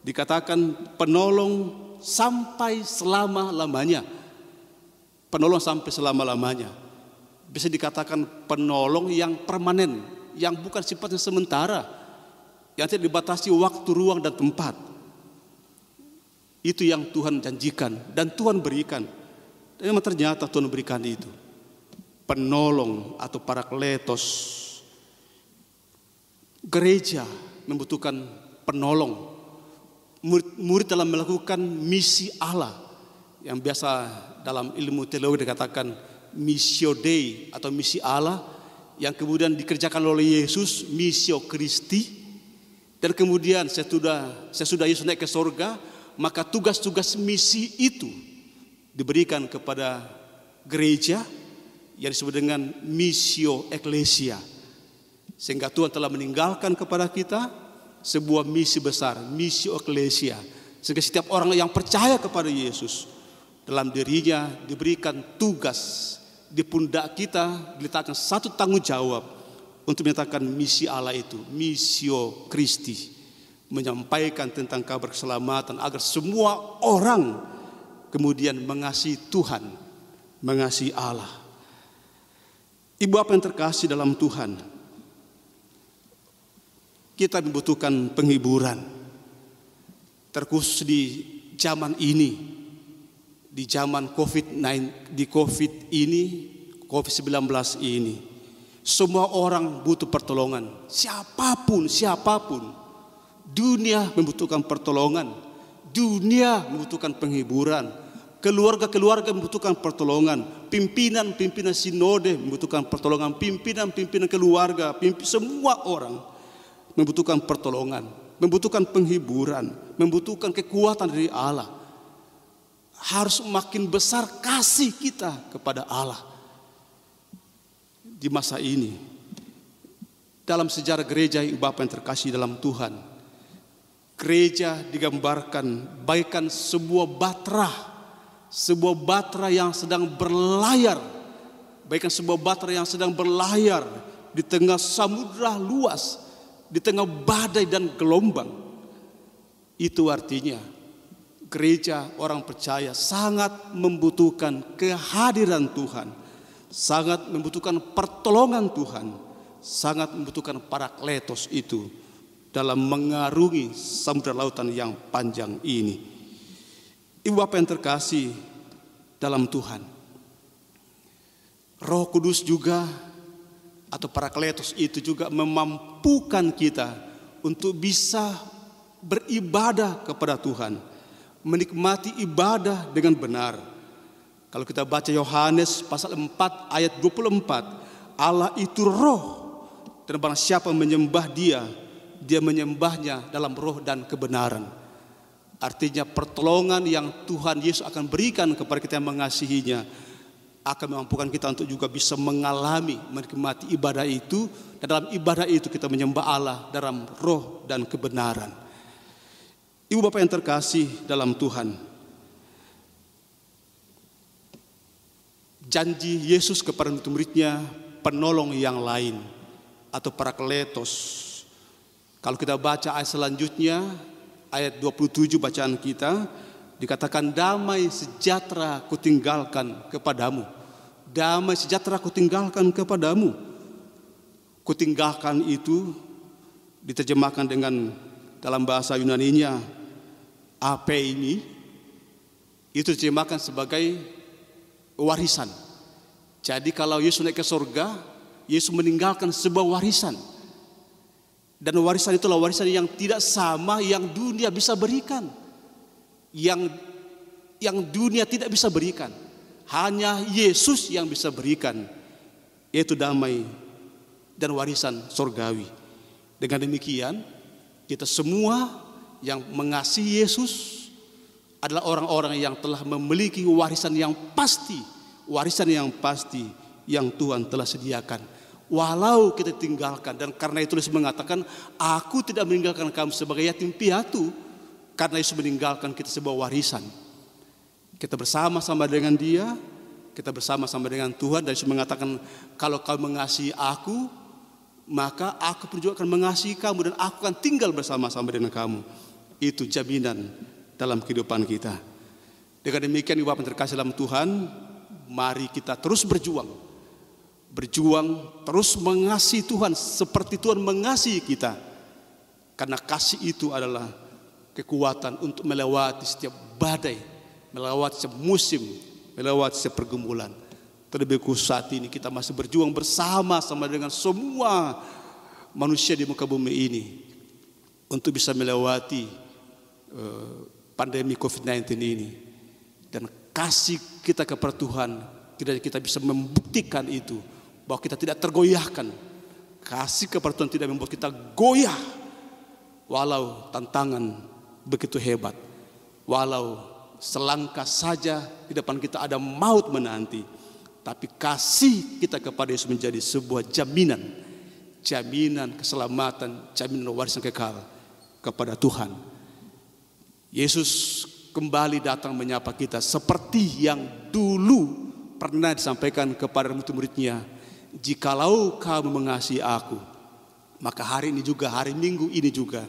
C: Dikatakan penolong sampai selama-lamanya. penolong sampai selama-lamanya. Bisa dikatakan penolong yang permanen, yang bukan sifatnya sementara, yang tidak dibatasi waktu, ruang, dan tempat. Itu yang Tuhan janjikan dan Tuhan berikan. Dan memang ternyata Tuhan berikan itu. Penolong atau parakletos. Gereja membutuhkan penolong. Murid dalam melakukan misi Allah, yang biasa dalam ilmu teologi dikatakan missio Dei atau misi Allah, yang kemudian dikerjakan oleh Yesus, missio Christi. Dan kemudian sesudah Yesus naik ke sorga, maka tugas-tugas misi itu diberikan kepada gereja yang disebut dengan missio Ecclesia. Sehingga Tuhan telah meninggalkan kepada kita sebuah misi besar, missio Ecclesia. Sehingga setiap orang yang percaya kepada Yesus, dalam dirinya diberikan tugas, di pundak kita diletakkan satu tanggung jawab untuk menyatakan misi Allah itu, missio Christi, menyampaikan tentang kabar keselamatan agar semua orang kemudian mengasihi Tuhan, mengasihi Allah. Ibu apa yang terkasih dalam Tuhan, kita membutuhkan penghiburan, terkhusus di zaman ini, di zaman COVID-19 ini. Semua orang butuh pertolongan, siapapun. Dunia membutuhkan pertolongan, dunia membutuhkan penghiburan, keluarga membutuhkan pertolongan, pimpinan sinode membutuhkan pertolongan, pimpinan keluarga, semua orang membutuhkan pertolongan, membutuhkan penghiburan, membutuhkan kekuatan dari Allah. Harus makin besar kasih kita kepada Allah. Di masa ini, dalam sejarah gereja ibu bapak yang terkasih dalam Tuhan, gereja digambarkan bagaikan sebuah batra yang sedang berlayar, bagaikan sebuah batra yang sedang berlayar di tengah samudra luas, di tengah badai dan gelombang. Itu artinya gereja orang percaya sangat membutuhkan kehadiran Tuhan, sangat membutuhkan pertolongan Tuhan, sangat membutuhkan parakletos itu dalam mengarungi samudra lautan yang panjang ini. Ibu bapak yang terkasih dalam Tuhan, Roh Kudus juga atau parakletos itu juga memampukan kita untuk bisa beribadah kepada Tuhan, menikmati ibadah dengan benar. Kalau kita baca Yohanes pasal 4 ayat 24, Allah itu roh, dan barang siapa menyembah dia menyembahnya dalam roh dan kebenaran. Artinya pertolongan yang Tuhan Yesus akan berikan kepada kita yang mengasihinya akan memampukan kita untuk juga bisa mengalami, menikmati ibadah itu, dan dalam ibadah itu kita menyembah Allah dalam roh dan kebenaran. Ibu bapak yang terkasih dalam Tuhan, janji Yesus kepada murid-muridnya penolong yang lain atau parakletos. Kalau kita baca ayat selanjutnya, ayat 27 bacaan kita, dikatakan damai sejahtera kutinggalkan kepadamu. Damai sejahtera kutinggalkan kepadamu. Kutinggalkan itu diterjemahkan dengan dalam bahasa Yunaninya apa ini, itu diterjemahkan sebagai warisan. Jadi kalau Yesus naik ke surga, Yesus meninggalkan sebuah warisan. Dan warisan itulah warisan yang tidak sama yang dunia bisa berikan. Yang dunia tidak bisa berikan. Hanya Yesus yang bisa berikan, yaitu damai dan warisan surgawi. Dengan demikian, kita semua yang mengasihi Yesus adalah orang-orang yang telah memiliki warisan yang pasti yang Tuhan telah sediakan. Walau kita tinggalkan, dan karena itu Yesus mengatakan, aku tidak meninggalkan kamu sebagai yatim piatu, karena Yesus meninggalkan kita sebuah warisan. Kita bersama-sama dengan Dia, kita bersama-sama dengan Tuhan. Dan Yesus mengatakan, kalau kamu mengasihi aku, maka aku pun juga akan mengasihi kamu, dan aku akan tinggal bersama-sama dengan kamu. Itu jaminan dalam kehidupan kita. Dengan demikian ibu bapak terkasih dalam Tuhan, mari kita terus berjuang. Berjuang terus mengasihi Tuhan seperti Tuhan mengasihi kita. Karena kasih itu adalah kekuatan untuk melewati setiap badai, melewati setiap musim, melewati setiap pergumulan. Terlebih khusus saat ini kita masih berjuang bersama-sama dengan semua manusia di muka bumi ini untuk bisa melewati pandemi COVID-19 ini. Dan kasih kita kepada Tuhan, kita bisa membuktikan itu, bahwa kita tidak tergoyahkan. Kasih kepada Tuhan tidak membuat kita goyah, walau tantangan begitu hebat, walau selangkah saja di depan kita ada maut menanti. Tapi kasih kita kepada Yesus menjadi sebuah jaminan keselamatan, jaminan warisan kekal kepada Tuhan. Yesus kembali datang menyapa kita seperti yang dulu pernah disampaikan kepada murid-muridnya. Jikalau kamu mengasihi aku, maka hari ini juga, hari Minggu ini juga,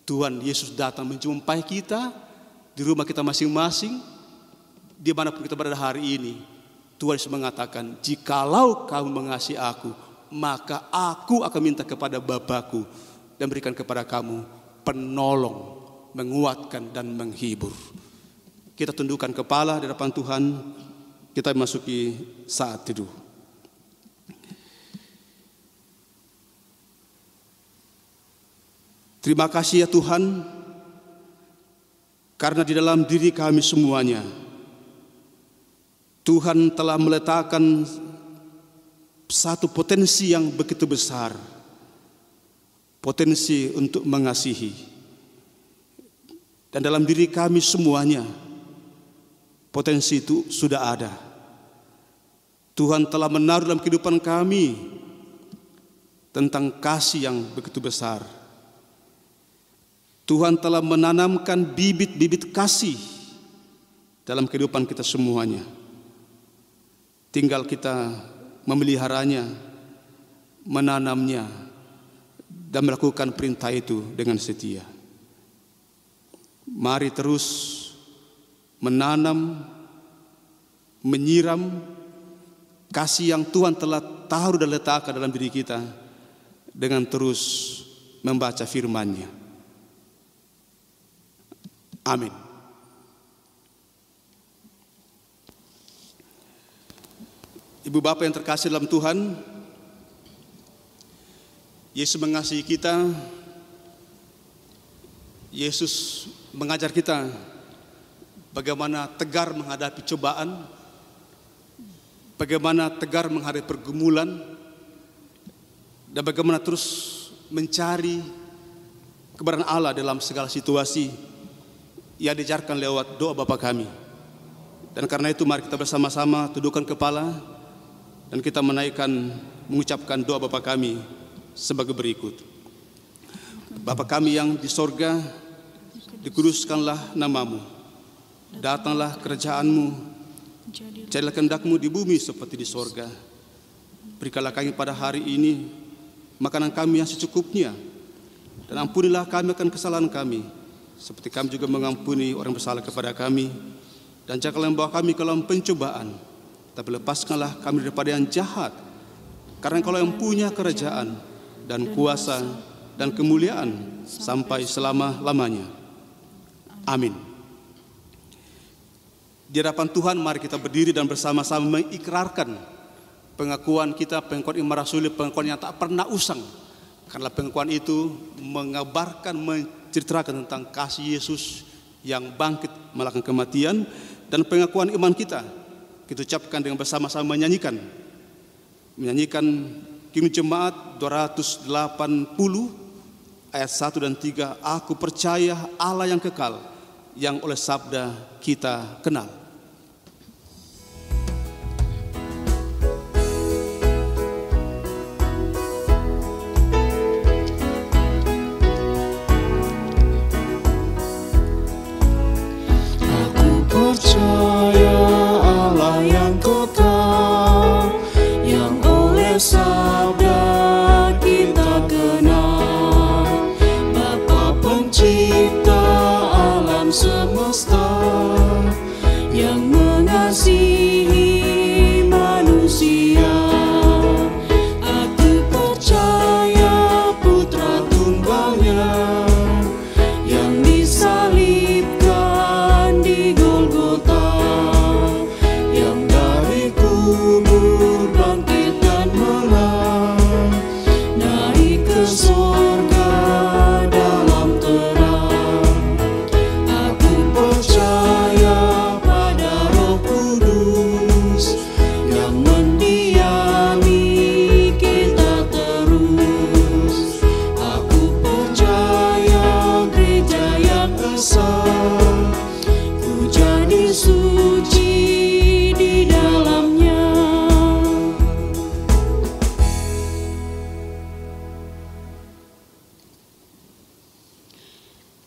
C: Tuhan Yesus datang menjumpai kita di rumah kita masing-masing, dimanapun kita berada hari ini. Tuhan Yesus mengatakan, jikalau kamu mengasihi aku, maka aku akan minta kepada Bapa-Ku dan berikan kepada kamu penolong, menguatkan dan menghibur. Kita tundukkan kepala di hadapan Tuhan, kita memasuki saat teduh. Terima kasih ya Tuhan, karena di dalam diri kami semuanya Tuhan telah meletakkan satu potensi yang begitu besar, potensi untuk mengasihi. Dan dalam diri kami semuanya potensi itu sudah ada. Tuhan telah menaruh dalam kehidupan kami tentang kasih yang begitu besar. Tuhan telah menanamkan bibit-bibit kasih dalam kehidupan kita semuanya. Tinggal kita memeliharanya, menanamnya, dan melakukan perintah itu dengan setia. Mari terus menanam, menyiram kasih yang Tuhan telah taruh dan letakkan dalam diri kita dengan terus membaca firman-Nya. Amin. Ibu Bapak yang terkasih dalam Tuhan, Yesus mengasihi kita. Yesus mengajar kita bagaimana tegar menghadapi cobaan, bagaimana tegar menghadapi pergumulan, dan bagaimana terus mencari kebenaran Allah dalam segala situasi yang diajarkan lewat doa Bapa kami. Dan karena itu mari kita bersama-sama tundukkan kepala dan kita mengucapkan doa Bapa kami sebagai berikut. Bapa kami yang di sorga, dikuduskanlah namamu, datanglah kerajaan-Mu, jadilah kehendak-Mu di bumi seperti di sorga. Berikanlah kami pada hari ini makanan kami yang secukupnya, dan ampunilah kami akan kesalahan kami, seperti kami juga mengampuni orang bersalah kepada kami. Dan janganlah membawa kami ke dalam pencobaan, tapi lepaskanlah kami daripada yang jahat. Karena Engkau yang punya kerajaan dan kuasa dan kemuliaan sampai selama-lamanya. Amin. Di hadapan Tuhan mari kita berdiri dan bersama-sama mengikrarkan pengakuan kita, pengakuan iman rasuli, pengakuan yang tak pernah usang. Karena pengakuan itu mengabarkan, menceritakan tentang kasih Yesus yang bangkit mengalahkan kematian. Dan pengakuan iman kita ucapkan dengan bersama-sama menyanyikan Kini Jemaat 280 ayat 1 dan 3. Aku percaya Allah yang kekal, yang oleh sabda kita kenal.
B: Percaya Allah yang kekal, yang oleh sabda kita kenal, Bapa pencipta alam semesta,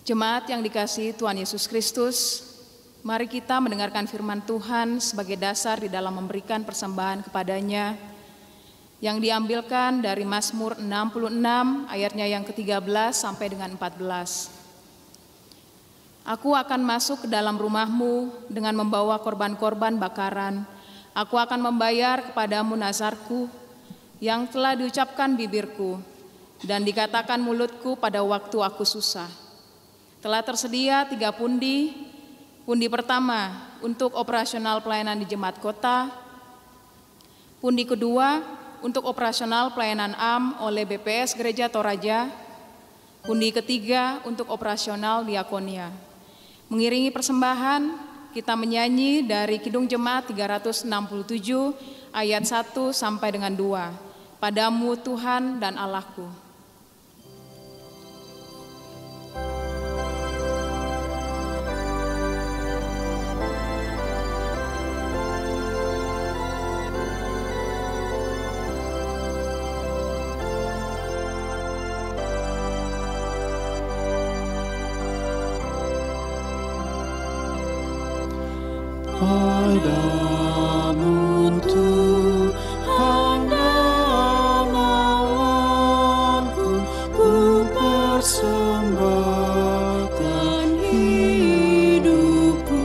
A: Jemaat yang dikasihi Tuhan Yesus Kristus, mari kita mendengarkan firman Tuhan sebagai dasar di dalam memberikan persembahan kepadanya yang diambilkan dari Mazmur 66 ayatnya yang ke-13 sampai dengan 14. Aku akan masuk ke dalam rumahmu dengan membawa korban-korban bakaran. Aku akan membayar kepadamu nazarku yang telah diucapkan bibirku dan dikatakan mulutku pada waktu aku susah. Telah tersedia 3 pundi. Pundi pertama untuk operasional pelayanan di jemaat kota. Pundi kedua untuk operasional pelayanan AM oleh BPS Gereja Toraja. Pundi ketiga untuk operasional diakonia. Mengiringi persembahan, kita menyanyi dari Kidung Jemaat 367 ayat 1 sampai dengan 2. Padamu Tuhan dan Allahku.
B: Padamu Tuhan dan Allahku, ku persembahkan hidupku.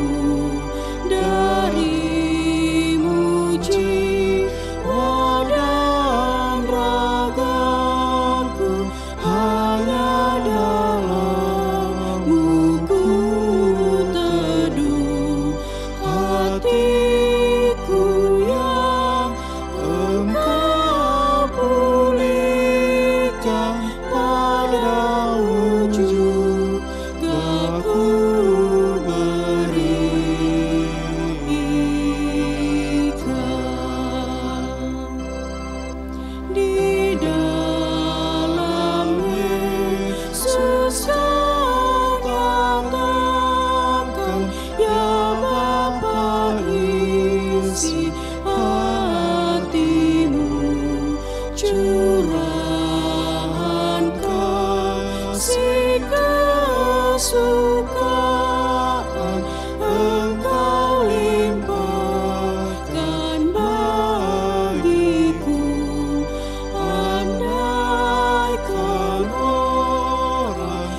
B: Darimu jiwa dan ragaku, hanya dalam-Mu ku teduh. Hatiku yang Engkau pulihkan, pada ujung aku berikan. Di dalam Yesus kau nyatakan, ya Bapa, isi hatimu, curahan kasih kesukaan Engkau limpahkan bagiku. Andaikan orang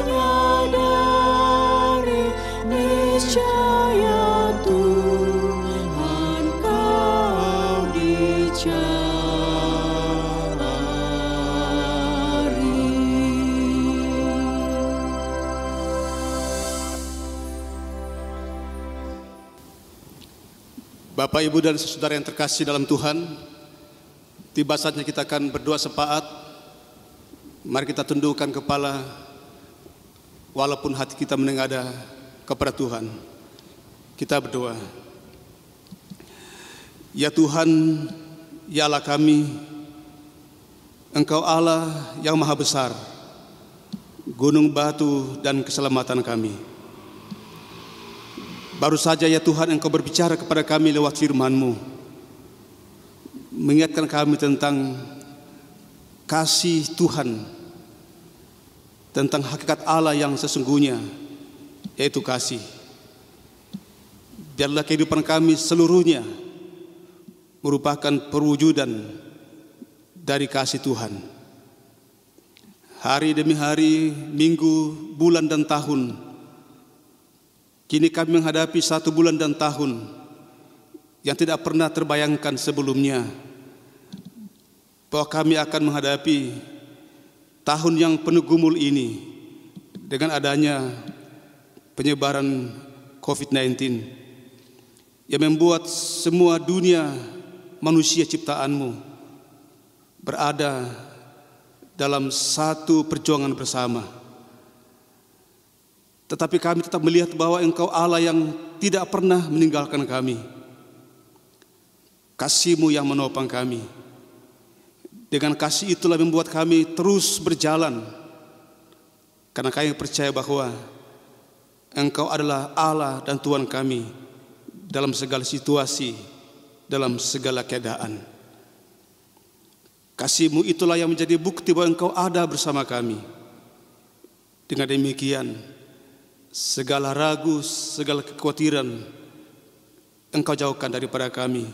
B: menyadari, niscaya Tuhan kau dicari.
C: Bapak, Ibu, dan saudara yang terkasih dalam Tuhan, tiba saatnya kita akan berdoa sepaat. Mari kita tundukkan kepala, walaupun hati kita menengadah kepada Tuhan. Kita berdoa. Ya Tuhan, ya Allah kami, Engkau Allah yang maha besar, gunung batu dan keselamatan kami. Baru saja ya Tuhan Engkau berbicara kepada kami lewat firman-Mu, mengingatkan kami tentang kasih Tuhan, tentang hakikat Allah yang sesungguhnya, yaitu kasih. Biarlah kehidupan kami seluruhnya merupakan perwujudan dari kasih Tuhan. Hari demi hari, minggu, bulan dan tahun, kini kami menghadapi 1 bulan dan tahun yang tidak pernah terbayangkan sebelumnya, bahwa kami akan menghadapi tahun yang penuh gumul ini dengan adanya penyebaran COVID-19 yang membuat semua dunia manusia ciptaan-Mu berada dalam satu perjuangan bersama. Tetapi kami tetap melihat bahwa Engkau Allah yang tidak pernah meninggalkan kami. Kasih-Mu yang menopang kami. Dengan kasih itulah membuat kami terus berjalan, karena kami percaya bahwa Engkau adalah Allah dan Tuhan kami dalam segala situasi, dalam segala keadaan. Kasih-Mu itulah yang menjadi bukti bahwa Engkau ada bersama kami. Dengan demikian, segala ragu, segala kekhawatiran Engkau jauhkan daripada kami,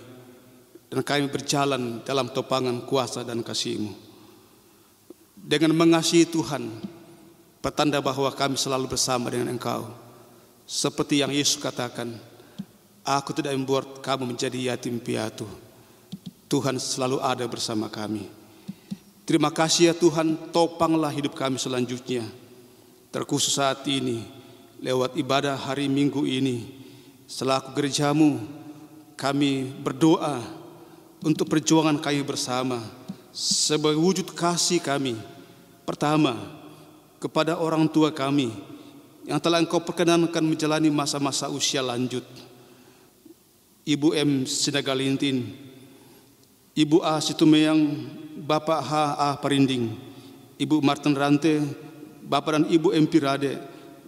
C: dan kami berjalan dalam topangan kuasa dan kasih-Mu. Dengan mengasihi Tuhan, pertanda bahwa kami selalu bersama dengan Engkau. Seperti yang Yesus katakan, aku tidak membuat kamu menjadi yatim piatu. Tuhan selalu ada bersama kami. Terima kasih ya Tuhan, topanglah hidup kami selanjutnya. Terkhusus saat ini, lewat ibadah hari Minggu ini, selaku gereja-Mu, kami berdoa untuk perjuangan kami bersama sebagai wujud kasih kami. Pertama, kepada orang tua kami yang telah Engkau perkenankan menjalani masa-masa usia lanjut. Ibu M. Sinagalintin, Ibu A. Situmeyang, Bapak H. A. Parinding, Ibu Martin Rante, Bapak dan Ibu M. Pirade,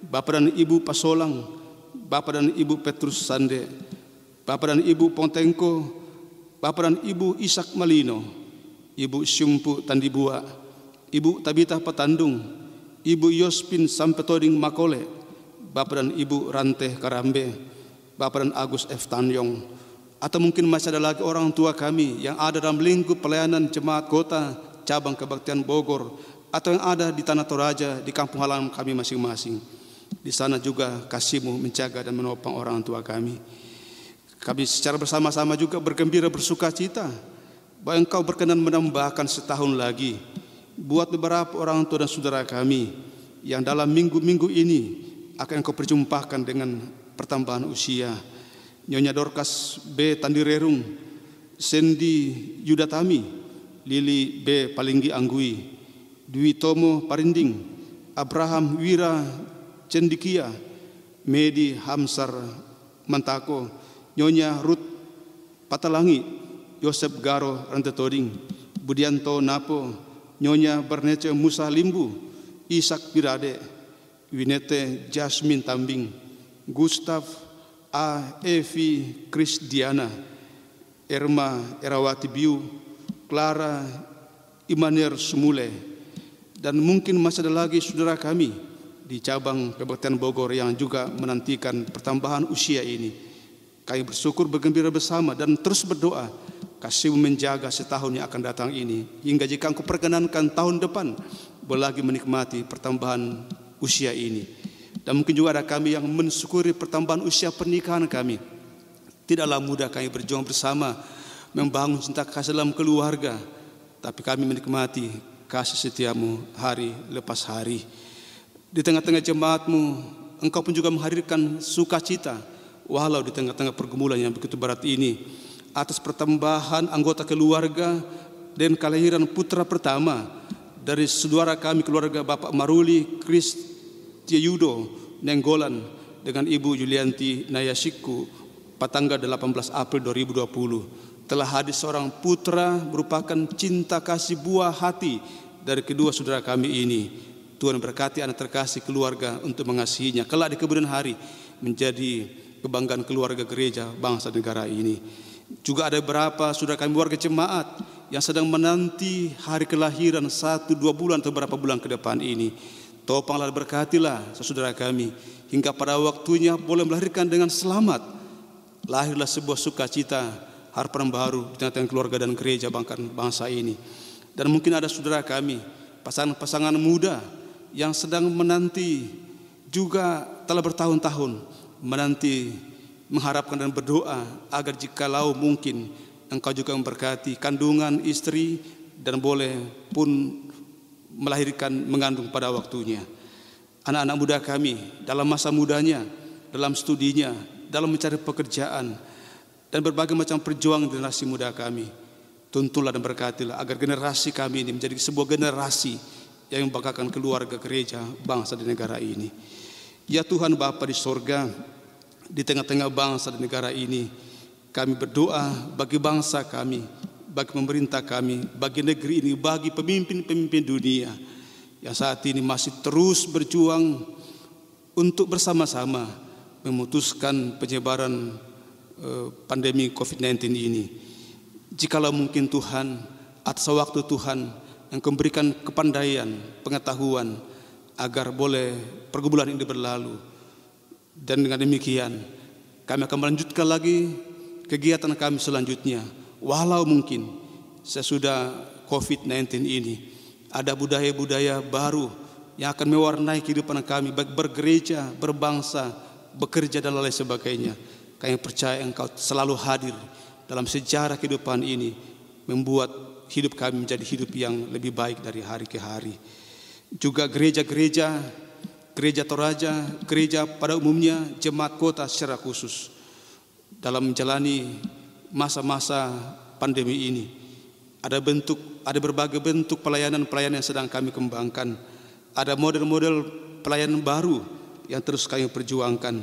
C: Bapak dan Ibu Pasolang, Bapak dan Ibu Petrus Sande, Bapak dan Ibu Pontengko, Bapak dan Ibu Ishak Malino, Ibu Syumpu Tandibua, Ibu Tabita Petandung, Ibu Yospin Sampetoding Makole, Bapak dan Ibu Rante Karambe, Bapak dan Agus F. Tanyong, atau mungkin masih ada lagi orang tua kami yang ada dalam lingkup pelayanan jemaat kota, cabang kebaktian Bogor, atau yang ada di Tanah Toraja, di kampung halaman kami masing-masing. Di sana juga kasih-Mu menjaga dan menopang orang tua kami. Kami secara bersama-sama juga bergembira bersuka cita bahwa Engkau berkenan menambahkan setahun lagi buat beberapa orang tua dan saudara kami yang dalam minggu-minggu ini akan Engkau perjumpakan dengan pertambahan usia. Nyonya Dorcas B. Tandirerung, Sendi Yudatami, Lili B. Palinggi Anggui, Dwi Tomo Parinding, Abraham Wira Cendikia, Medi Hamsar Mantako, Nyonya Ruth Patalangi, Yosep Garo Rantetoding, Budianto Napo, Nyonya Bernece Musa Limbu, Ishak Pirade, Winete Jasmine Tambing, Gustav A. Evi Krisdiana, Erma Erawati Biu, Clara Imaner Sumule, dan mungkin masih ada lagi saudara kami di cabang Kebaktian Bogor yang juga menantikan pertambahan usia ini. Kami bersyukur, bergembira bersama dan terus berdoa kasih-Mu menjaga setahun yang akan datang ini, hingga jika Engkau perkenankan tahun depan boleh lagi menikmati pertambahan usia ini. Dan mungkin juga ada kami yang mensyukuri pertambahan usia pernikahan kami. Tidaklah mudah kami berjuang bersama membangun cinta kasih dalam keluarga, tapi kami menikmati kasih setia-Mu hari lepas hari. Di tengah-tengah jemaat-Mu, Engkau pun juga menghadirkan sukacita, walau di tengah-tengah pergumulan yang begitu berat ini, atas pertambahan anggota keluarga dan kelahiran putra pertama dari saudara kami, keluarga Bapak Maruli Kristiayudo Nenggolan dengan Ibu Yulianti Nayasiku, Patangga 18 April 2020. Telah hadir seorang putra merupakan cinta kasih buah hati dari kedua saudara kami ini. Tuhan berkati anak terkasih keluarga untuk mengasihinya kelak di kemudian hari menjadi kebanggaan keluarga gereja bangsa negara ini. Juga ada beberapa saudara kami warga jemaat yang sedang menanti hari kelahiran 1-2 bulan atau beberapa bulan ke depan ini. Topanglah, berkatilah saudara kami hingga pada waktunya boleh melahirkan dengan selamat. Lahirlah sebuah sukacita, harapan baru di tengah-tengah keluarga dan gereja bangsa ini. Dan mungkin ada saudara kami, pasangan-pasangan muda yang sedang menanti, juga telah bertahun-tahun menanti, mengharapkan dan berdoa agar jikalau mungkin Engkau juga memberkati kandungan istri dan boleh pun melahirkan, mengandung pada waktunya. Anak-anak muda kami dalam masa mudanya, dalam studinya, dalam mencari pekerjaan, dan berbagai macam perjuangan generasi muda kami, tuntunlah dan berkatilah agar generasi kami ini menjadi sebuah generasi yang membanggakan keluarga, gereja, bangsa dan negara ini. Ya Tuhan Bapa di sorga, di tengah-tengah bangsa dan negara ini, kami berdoa bagi bangsa kami, bagi pemerintah kami, bagi negeri ini, bagi pemimpin-pemimpin dunia yang saat ini masih terus berjuang untuk bersama-sama memutuskan penyebaran pandemi COVID-19 ini. Jikalau mungkin Tuhan, atas waktu Tuhan yang memberikan kepandaian, pengetahuan, agar boleh pergumulan ini berlalu. Dan dengan demikian kami akan melanjutkan lagi kegiatan kami selanjutnya. Walau mungkin sesudah COVID-19 ini ada budaya-budaya baru yang akan mewarnai kehidupan kami, baik bergereja, berbangsa, bekerja dan lain sebagainya. Kami percaya Engkau selalu hadir dalam sejarah kehidupan ini, membuat hidup kami menjadi hidup yang lebih baik dari hari ke hari. Juga gereja-gereja, gereja Toraja, gereja pada umumnya, jemaat kota secara khusus dalam menjalani masa-masa pandemi ini. Ada berbagai bentuk pelayanan-pelayanan yang sedang kami kembangkan. Ada model-model pelayanan baru yang terus kami perjuangkan.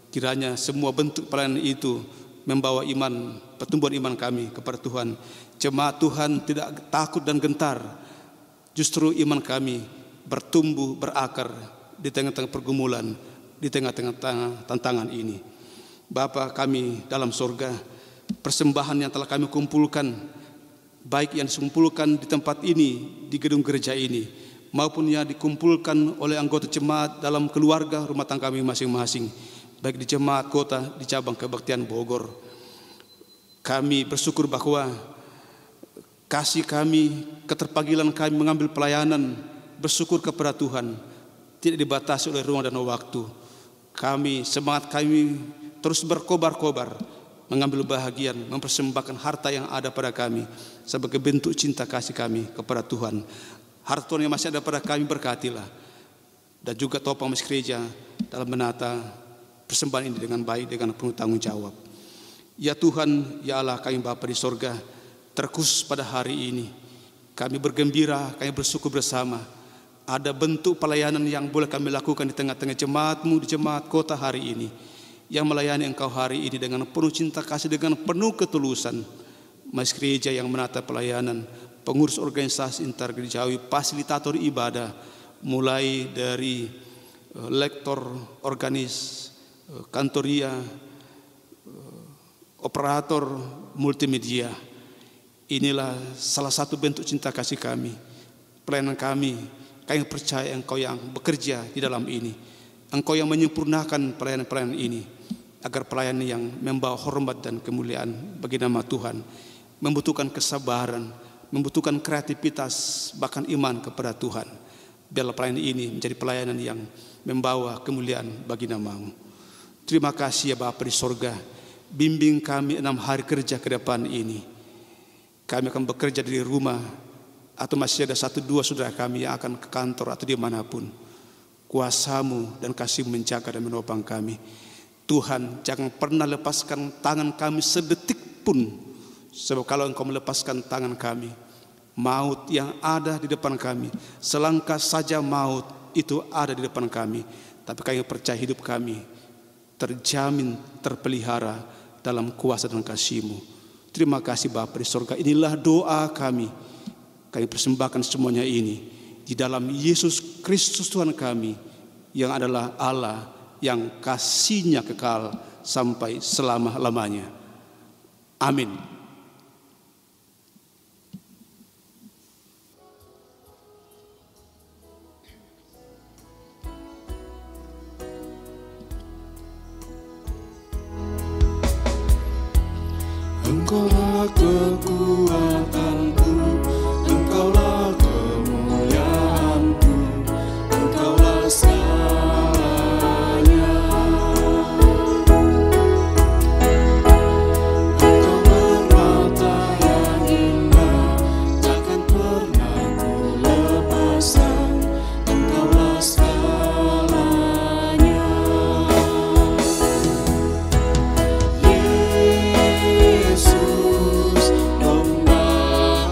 C: Kiranya semua bentuk pelayanan itu membawa pertumbuhan iman kami kepada Tuhan. Jemaat Tuhan tidak takut dan gentar. Justru iman kami bertumbuh, berakar di tengah-tengah pergumulan, di tengah-tengah tantangan ini. Bapa kami dalam sorga, persembahan yang telah kami kumpulkan, baik yang dikumpulkan di tempat ini, di gedung gereja ini, maupun yang dikumpulkan oleh anggota jemaat dalam keluarga rumah tangga kami masing-masing, baik di jemaat kota, di cabang kebaktian Bogor. Kami bersyukur bahwa kasih kami, keterpanggilan kami mengambil pelayanan, bersyukur kepada Tuhan, tidak dibatasi oleh ruang dan waktu. Semangat kami terus berkobar-kobar, mengambil bahagian, mempersembahkan harta yang ada pada kami sebagai bentuk cinta kasih kami kepada Tuhan. Harta Tuhan yang masih ada pada kami berkatilah, dan juga topang Masjid Gereja dalam menata persembahan ini dengan baik, dengan penuh tanggung jawab. Ya Tuhan, ya Allah kami Bapa di sorga, terkhusus pada hari ini kami bergembira, kami bersyukur bersama. Ada bentuk pelayanan yang boleh kami lakukan di tengah-tengah jemaat-Mu, di jemaat kota hari ini, yang melayani Engkau hari ini dengan penuh cinta kasih, dengan penuh ketulusan. Masjid Gereja yang menata pelayanan, pengurus organisasi intergerejawi, fasilitator ibadah, mulai dari lektor, organis, kantoria, operator multimedia. Inilah salah satu bentuk cinta kasih kami, pelayanan kami. Kami percaya Engkau yang bekerja di dalam ini, Engkau yang menyempurnakan pelayanan-pelayanan ini, agar pelayanan yang membawa hormat dan kemuliaan bagi nama Tuhan, membutuhkan kesabaran, membutuhkan kreativitas, bahkan iman kepada Tuhan. Biarlah pelayanan ini menjadi pelayanan yang membawa kemuliaan bagi nama-Mu. Terima kasih ya Bapa di sorga, bimbing kami 6 hari kerja ke depan ini. Kami akan bekerja dari rumah, atau masih ada 1-2 saudara kami yang akan ke kantor atau dimanapun. Kuasa-Mu dan kasih-Mu menjaga dan menopang kami. Tuhan, jangan pernah lepaskan tangan kami sedetik pun, sebab kalau Engkau melepaskan tangan kami, maut yang ada di depan kami, selangkah saja maut itu ada di depan kami. Tapi kami percaya hidup kami terjamin, terpelihara dalam kuasa dan kasih-Mu. Terima kasih Bapa di sorga. Inilah doa kami. Kami persembahkan semuanya ini di dalam Yesus Kristus Tuhan kami, yang adalah Allah yang kasih-Nya kekal sampai selama-lamanya. Amin.
B: Engkaulah kekuatanku, Engkaulah kemuliaanku, Engkaulah segalanya. Engkau permata yang indah, takkan pernah ku lepaskan, Engkaulah segalanya. Yesus, domba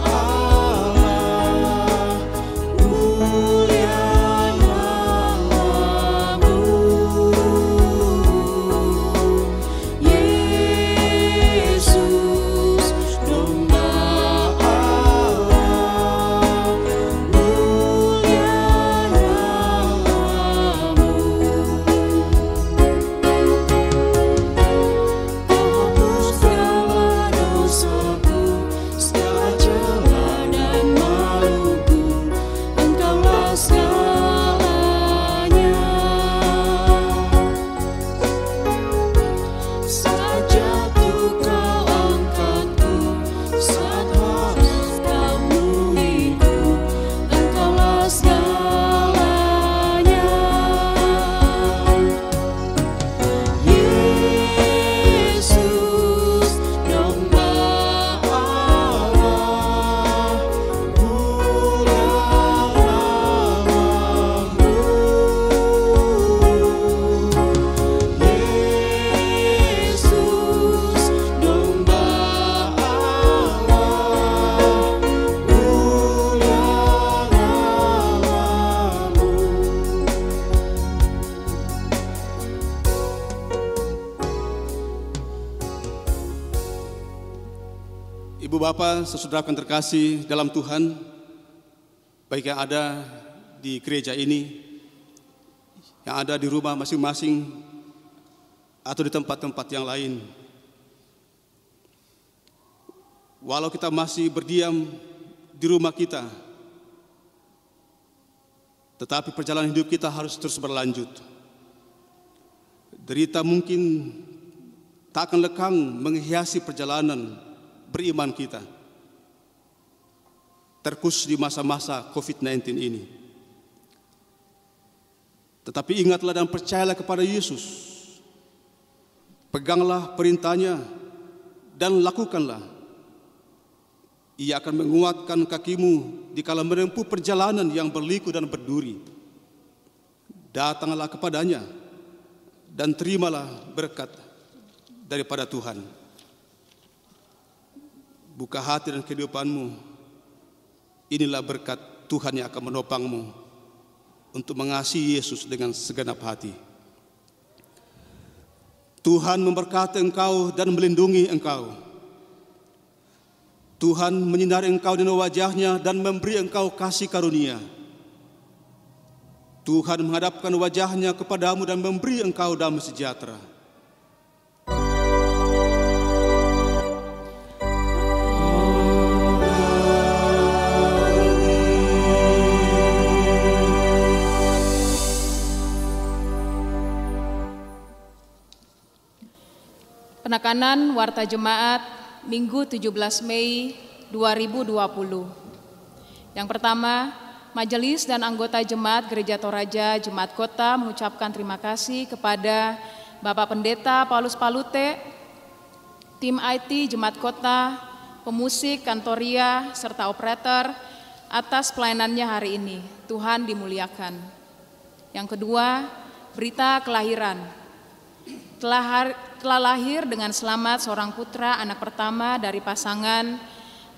B: Allah, mulialah
C: Bapak, saudara yang terkasih dalam Tuhan, baik yang ada di gereja ini, yang ada di rumah masing-masing, atau di tempat-tempat yang lain. Walau kita masih berdiam di rumah kita, tetapi perjalanan hidup kita harus terus berlanjut. Derita mungkin tak akan lekang menghiasi perjalanan beriman kita, terkhusus di masa-masa COVID-19 ini. Tetapi ingatlah dan percayalah kepada Yesus. Peganglah perintahnya dan lakukanlah. Ia akan menguatkan kakimu dikala menempuh perjalanan yang berliku dan berduri. Datanglah kepadanya dan terimalah berkat daripada Tuhan. Buka hati dan kehidupanmu. Inilah berkat Tuhan yang akan menopangmu untuk mengasihi Yesus dengan segenap hati. Tuhan memberkati engkau dan melindungi engkau. Tuhan menyinari engkau dengan wajah-Nya dan memberi engkau kasih karunia. Tuhan menghadapkan wajah-Nya kepadamu dan memberi engkau damai sejahtera.
A: Penekanan Warta Jemaat Minggu 17 Mei 2020. Yang pertama, Majelis dan anggota Jemaat Gereja Toraja Jemaat Kota mengucapkan terima kasih kepada Bapak Pendeta Paulus Palute, tim IT Jemaat Kota, pemusik, kantoria, serta operator atas pelayanannya hari ini. Tuhan dimuliakan. Yang kedua, berita kelahiran. Telah lahir dengan selamat seorang putra anak pertama dari pasangan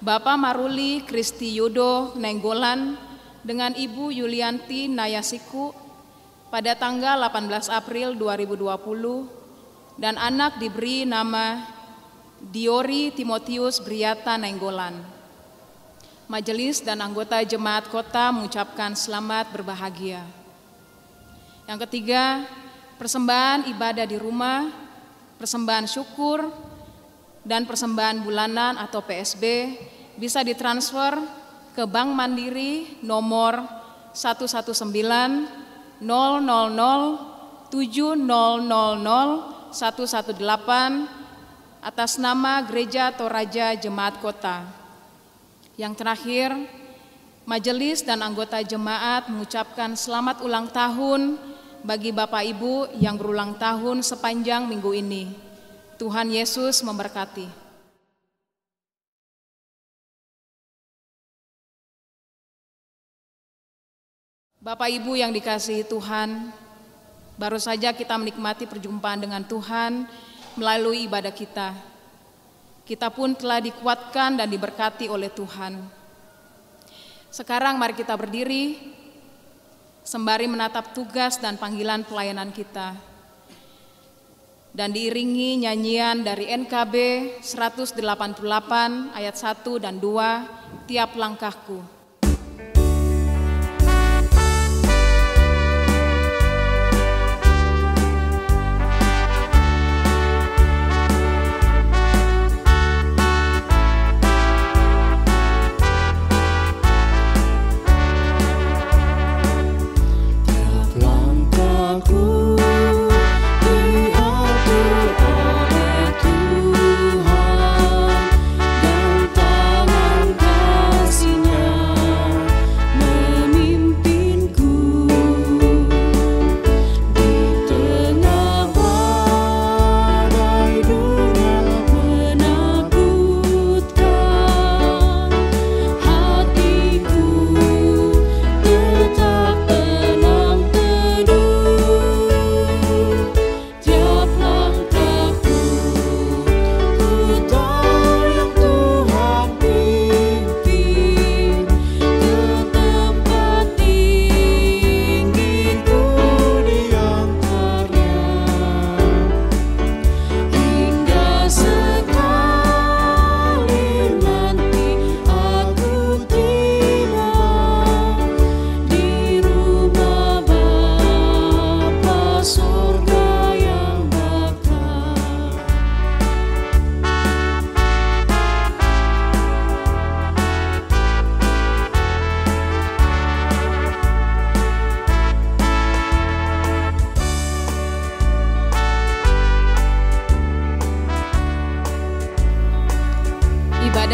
A: Bapak Maruli Kristi Yudo Nenggolan dengan Ibu Yulianti Nayasiku pada tanggal 18 April 2020 dan anak diberi nama Diori Timotius Briata Nenggolan. Majelis dan anggota Jemaat Kota mengucapkan selamat berbahagia. Yang ketiga, persembahan ibadah di rumah, persembahan syukur, dan persembahan bulanan atau PSB bisa ditransfer ke Bank Mandiri nomor 119 000 7000 118 atas nama Gereja Toraja Jemaat Kota. Yang terakhir, Majelis dan anggota jemaat mengucapkan selamat ulang tahun bagi Bapak Ibu yang berulang tahun sepanjang minggu ini. Tuhan Yesus memberkati. Bapak Ibu yang dikasihi Tuhan, baru saja kita menikmati perjumpaan dengan Tuhan melalui ibadah kita. Kita pun telah dikuatkan dan diberkati oleh Tuhan. Sekarang mari kita berdiri sembari menatap tugas dan panggilan pelayanan kita. Dan diiringi nyanyian dari NKB 188 ayat 1 dan 2, Tiap Langkahku.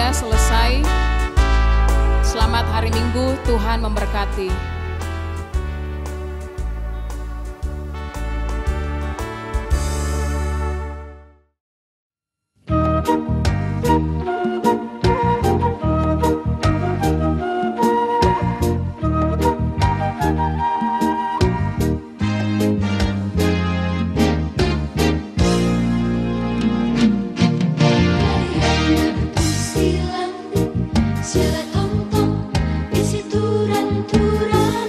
A: ibadah selesai. Selamat hari Minggu, Tuhan memberkati.
F: Sila tongtong isi turan-turan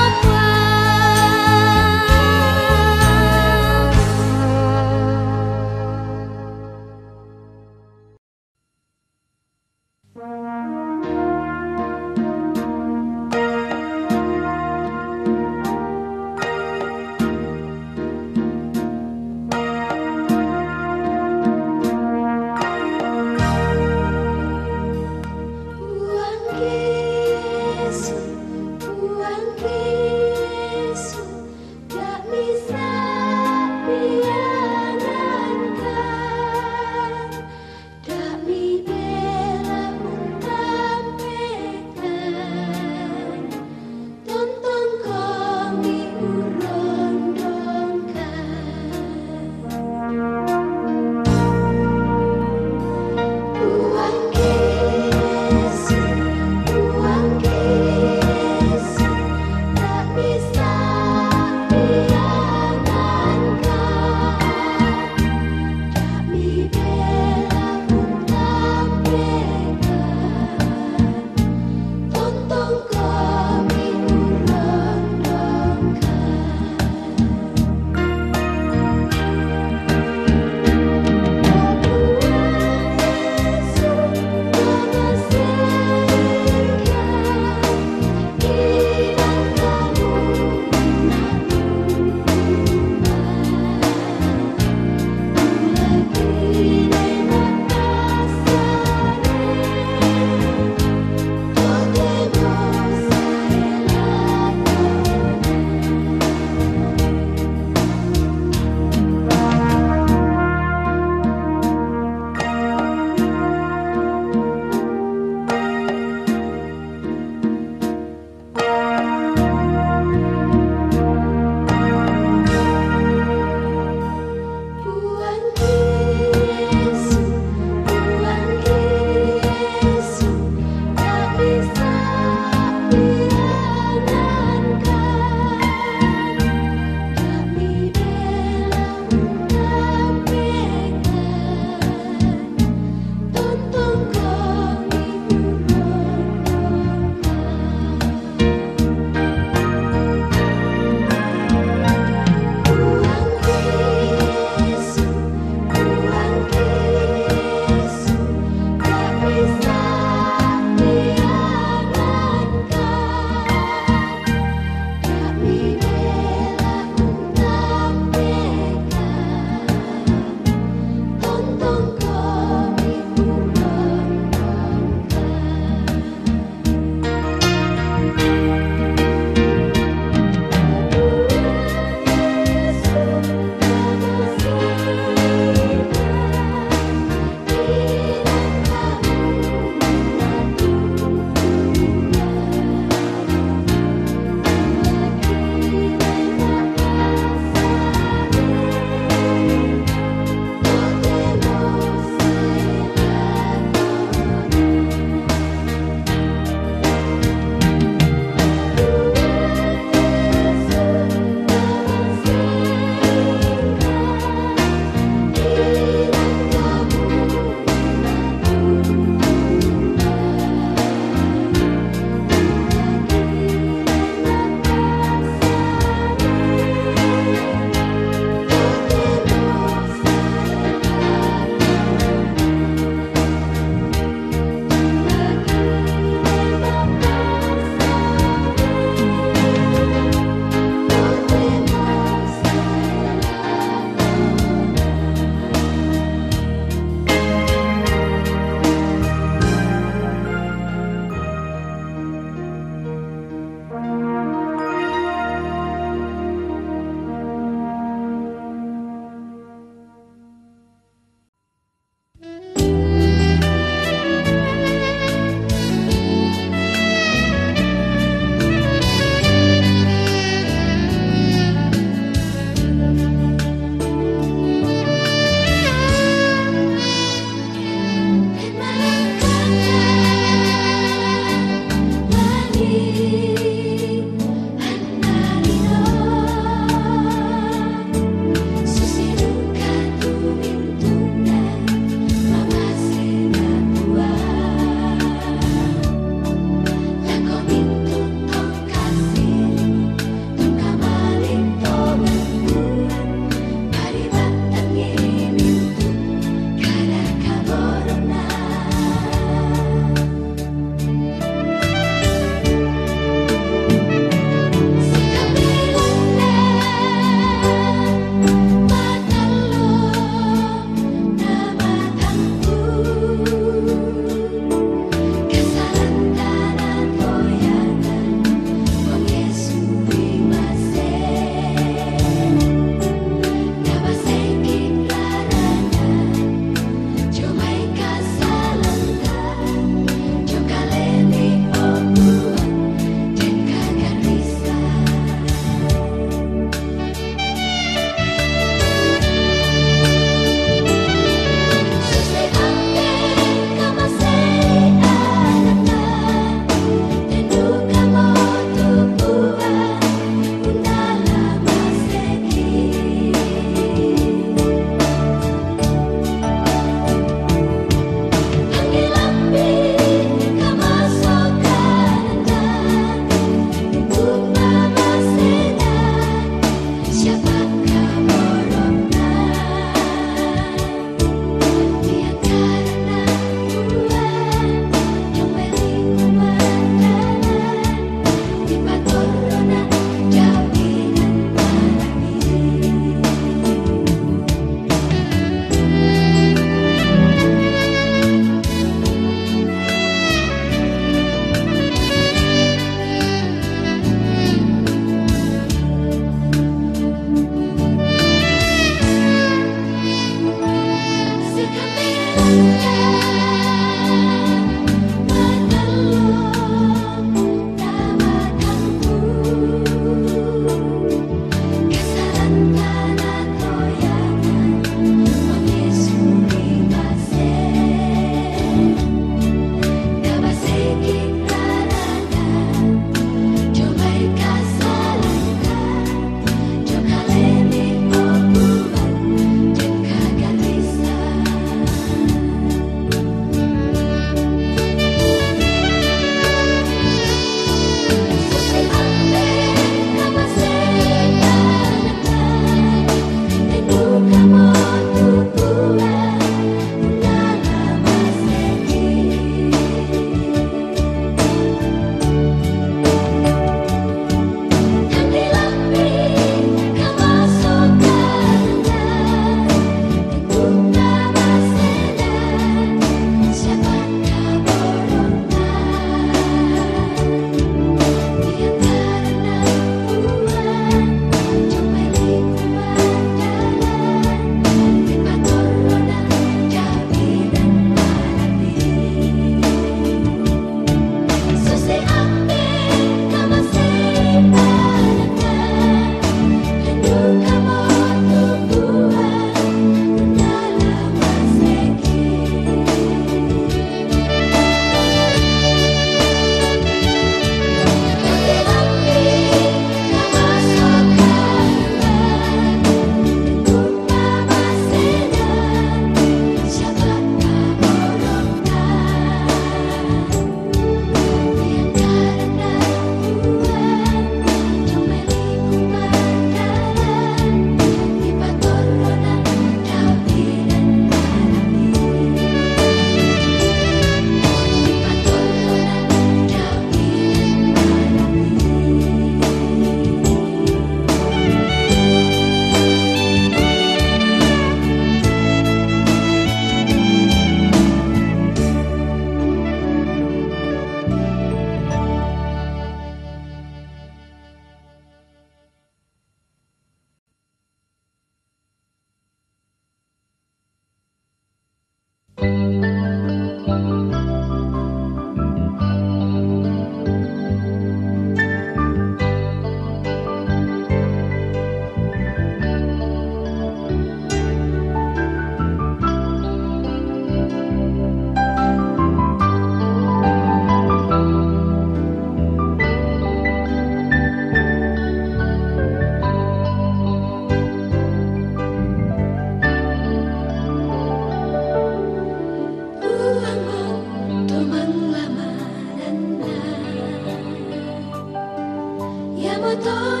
F: Tuhan.